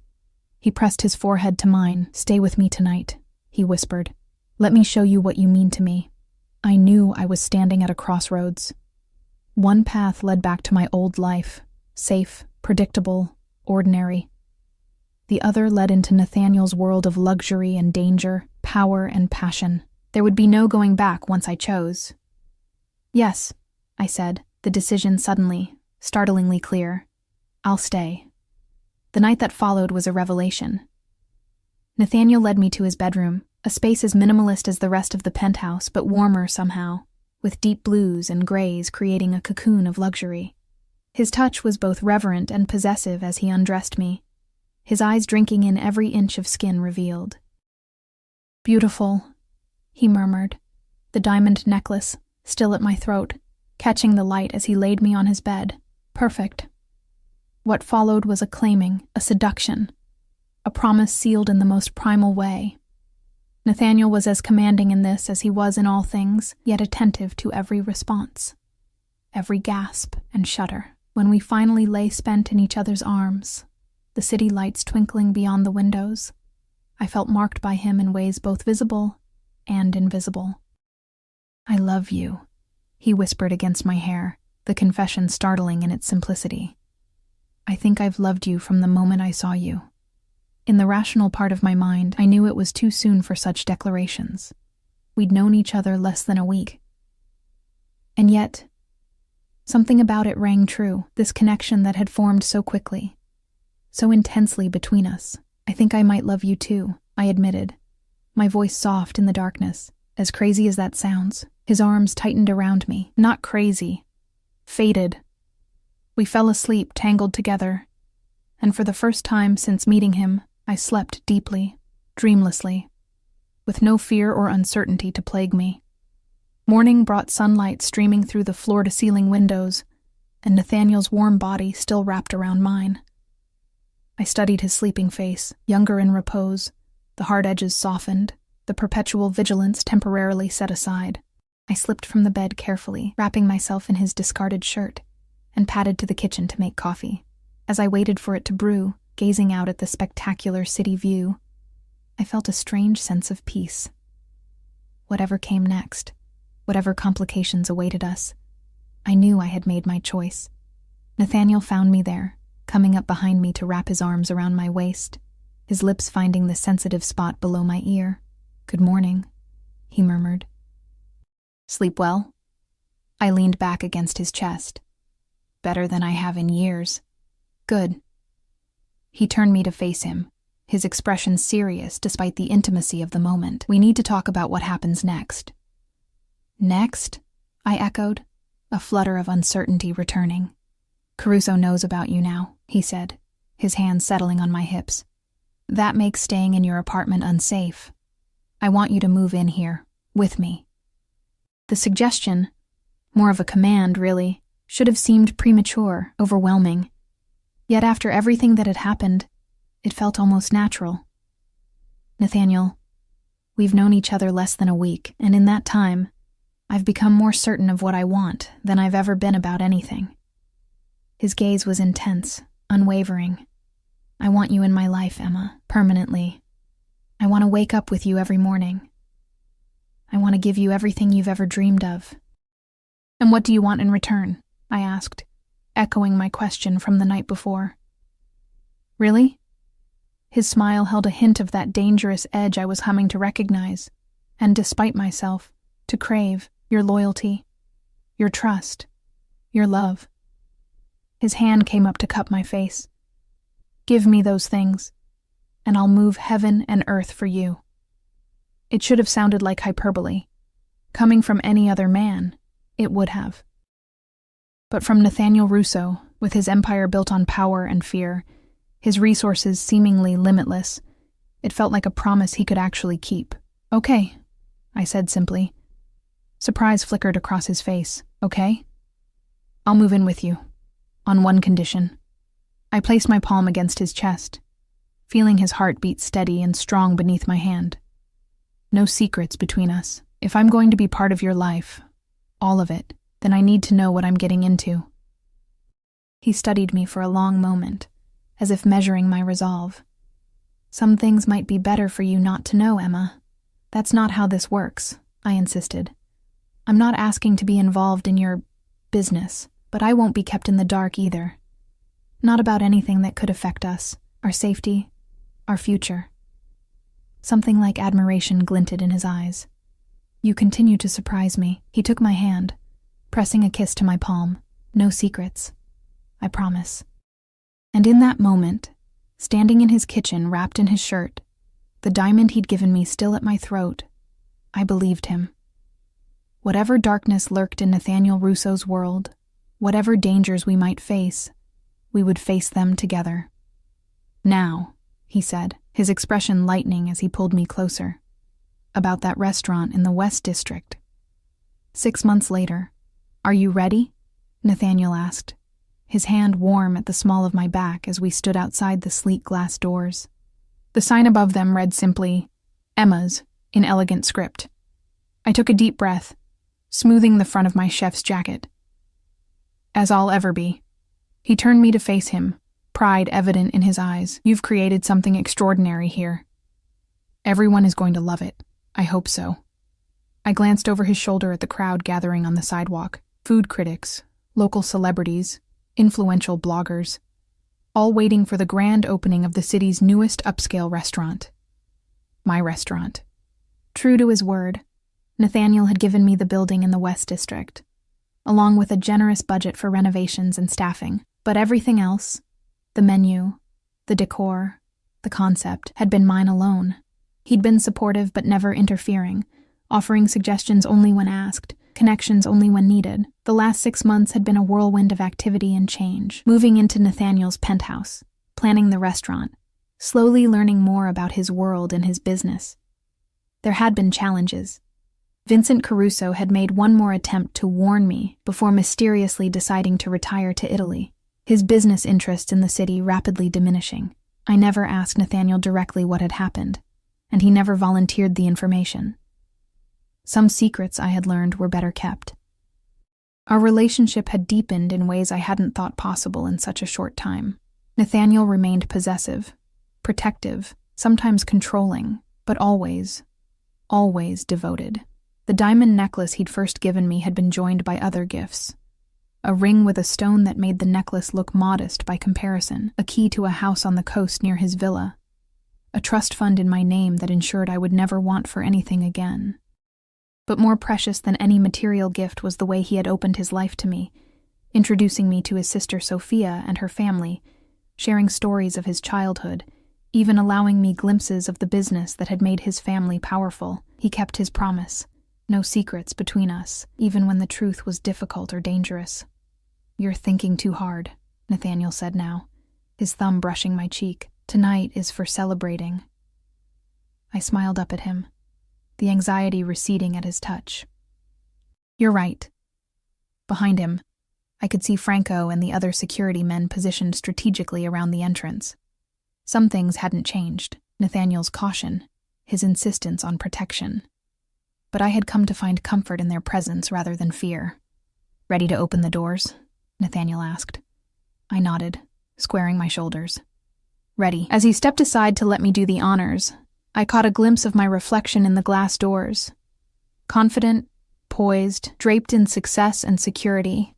he pressed his forehead to mine. Stay with me tonight, he whispered. Let me show you what you mean to me. I knew I was standing at a crossroads. One path led back to my old life, safe, predictable, ordinary. The other led into Nathaniel's world of luxury and danger, power and passion. There would be no going back once I chose. Yes, I said, the decision suddenly, startlingly clear. I'll stay. The night that followed was a revelation. Nathaniel led me to his bedroom, a space as minimalist as the rest of the penthouse, but warmer somehow, with deep blues and grays creating a cocoon of luxury. His touch was both reverent and possessive as he undressed me, his eyes drinking in every inch of skin revealed. Beautiful, he murmured, the diamond necklace still at my throat, catching the light as he laid me on his bed. Perfect. What followed was a claiming, a seduction, a promise sealed in the most primal way. Nathaniel was as commanding in this as he was in all things, yet attentive to every response, every gasp and shudder. When we finally lay spent in each other's arms, the city lights twinkling beyond the windows, I felt marked by him in ways both visible and invisible. "I love you," he whispered against my hair, the confession startling in its simplicity. "I think I've loved you from the moment I saw you." In the rational part of my mind, I knew it was too soon for such declarations. We'd known each other less than a week. And yet, something about it rang true, this connection that had formed so quickly, so intensely between us. "I think I might love you too," I admitted, my voice soft in the darkness. As crazy as that sounds, his arms tightened around me. Not crazy, fated. We fell asleep, tangled together, and for the first time since meeting him, I slept deeply, dreamlessly, with no fear or uncertainty to plague me. Morning brought sunlight streaming through the floor-to-ceiling windows, and Nathaniel's warm body still wrapped around mine. I studied his sleeping face, younger in repose, the hard edges softened, the perpetual vigilance temporarily set aside. I slipped from the bed carefully, wrapping myself in his discarded shirt, and padded to the kitchen to make coffee. As I waited for it to brew, gazing out at the spectacular city view, I felt a strange sense of peace. Whatever came next, whatever complications awaited us, I knew I had made my choice. Nathaniel found me there, coming up behind me to wrap his arms around my waist, his lips finding the sensitive spot below my ear. "Good morning," he murmured. "Sleep well?" I leaned back against his chest. "Better than I have in years." "Good." He turned me to face him, his expression serious despite the intimacy of the moment. "We need to talk about what happens next." "Next?" I echoed, a flutter of uncertainty returning. "Caruso knows about you now," he said, his hands settling on my hips. "That makes staying in your apartment unsafe. I want you to move in here, with me." The suggestion, more of a command really, should have seemed premature, overwhelming. Yet after everything that had happened, it felt almost natural. "Nathaniel, we've known each other less than a week, and in that time, I've become more certain of what I want than I've ever been about anything." His gaze was intense, unwavering. "I want you in my life, Emma, permanently. I want to wake up with you every morning. I want to give you everything you've ever dreamed of." "And what do you want in return?" I asked, echoing my question from the night before. "Really?" His smile held a hint of that dangerous edge I was humming to recognize, and despite myself, to crave your loyalty, your trust, your love. His hand came up to cup my face. "Give me those things, and I'll move heaven and earth for you." It should have sounded like hyperbole. Coming from any other man, it would have. But from Nathaniel Russo, with his empire built on power and fear, his resources seemingly limitless, it felt like a promise he could actually keep. "Okay," I said simply. Surprise flickered across his face. "Okay? I'll move in with you, on one condition." I placed my palm against his chest, feeling his heart beat steady and strong beneath my hand. "No secrets between us. If I'm going to be part of your life, all of it, then I need to know what I'm getting into." He studied me for a long moment, as if measuring my resolve. "Some things might be better for you not to know, Emma. That's not how this works," I insisted. "I'm not asking to be involved in your business, but I won't be kept in the dark either. Not about anything that could affect us, our safety, our future." Something like admiration glinted in his eyes. "You continue to surprise me." He took my hand, pressing a kiss to my palm. "No secrets, I promise." And in that moment, standing in his kitchen wrapped in his shirt, the diamond he'd given me still at my throat, I believed him. Whatever darkness lurked in Nathaniel Russo's world, whatever dangers we might face, we would face them together. "Now," he said, his expression lightening as he pulled me closer. "About that restaurant in the West District." 6 months later. "Are you ready?" Nathaniel asked, his hand warm at the small of my back as we stood outside the sleek glass doors. The sign above them read simply, "Emma's, in elegant script. I took a deep breath, smoothing the front of my chef's jacket. As I'll ever be. He turned me to face him, pride evident in his eyes. You've created something extraordinary here. Everyone is going to love it. I hope so. I glanced over his shoulder at the crowd gathering on the sidewalk. Food critics, local celebrities, influential bloggers, all waiting for the grand opening of the city's newest upscale restaurant. My restaurant. True to his word, Nathaniel had given me the building in the West District, along with a generous budget for renovations and staffing. But everything else, the menu, the decor, the concept, had been mine alone. He'd been supportive but never interfering, offering suggestions only when asked, connections only when needed. The last 6 months had been a whirlwind of activity and change. Moving into Nathaniel's penthouse, planning the restaurant, slowly learning more about his world and his business. There had been challenges. Vincent Caruso had made one more attempt to warn me before mysteriously deciding to retire to Italy, his business interests in the city rapidly diminishing. I never asked Nathaniel directly what had happened, and he never volunteered the information. Some secrets I had learned were better kept. Our relationship had deepened in ways I hadn't thought possible in such a short time. Nathaniel remained possessive, protective, sometimes controlling, but always devoted. The diamond necklace he'd first given me had been joined by other gifts. A ring with a stone that made the necklace look modest by comparison, a key to a house on the coast near his villa, a trust fund in my name that ensured I would never want for anything again. But more precious than any material gift was the way he had opened his life to me, introducing me to his sister Sophia and her family, sharing stories of his childhood, even allowing me glimpses of the business that had made his family powerful. He kept his promise. No secrets between us, even when the truth was difficult or dangerous. You're thinking too hard, Nathaniel said now, his thumb brushing my cheek. Tonight is for celebrating. I smiled up at him, the anxiety receding at his touch. You're right. Behind him, I could see Franco and the other security men positioned strategically around the entrance. Some things hadn't changed. Nathaniel's caution, his insistence on protection. But I had come to find comfort in their presence rather than fear. Ready to open the doors? Nathaniel asked. I nodded, squaring my shoulders. Ready. As he stepped aside to let me do the honors, I caught a glimpse of my reflection in the glass doors. Confident, poised, draped in success and security.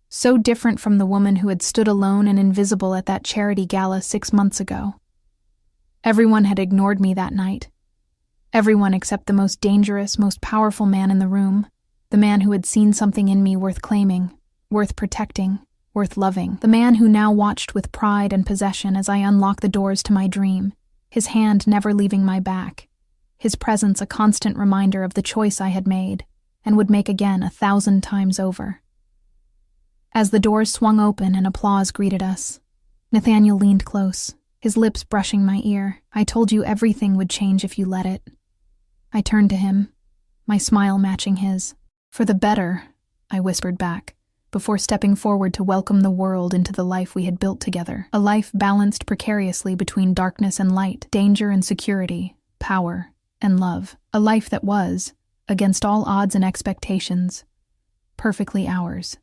So different from the woman who had stood alone and invisible at that charity gala 6 months ago. Everyone had ignored me that night. Everyone except the most dangerous, most powerful man in the room, the man who had seen something in me worth claiming, worth protecting, worth loving, the man who now watched with pride and possession as I unlocked the doors to my dream, his hand never leaving my back, his presence a constant reminder of the choice I had made and would make again 1,000 times over. As the doors swung open and applause greeted us, Nathaniel leaned close, his lips brushing my ear. I told you everything would change if you let it. I turned to him, my smile matching his. For the better, I whispered back, before stepping forward to welcome the world into the life we had built together. A life balanced precariously between darkness and light, danger and security, power and love. A life that was, against all odds and expectations, perfectly ours.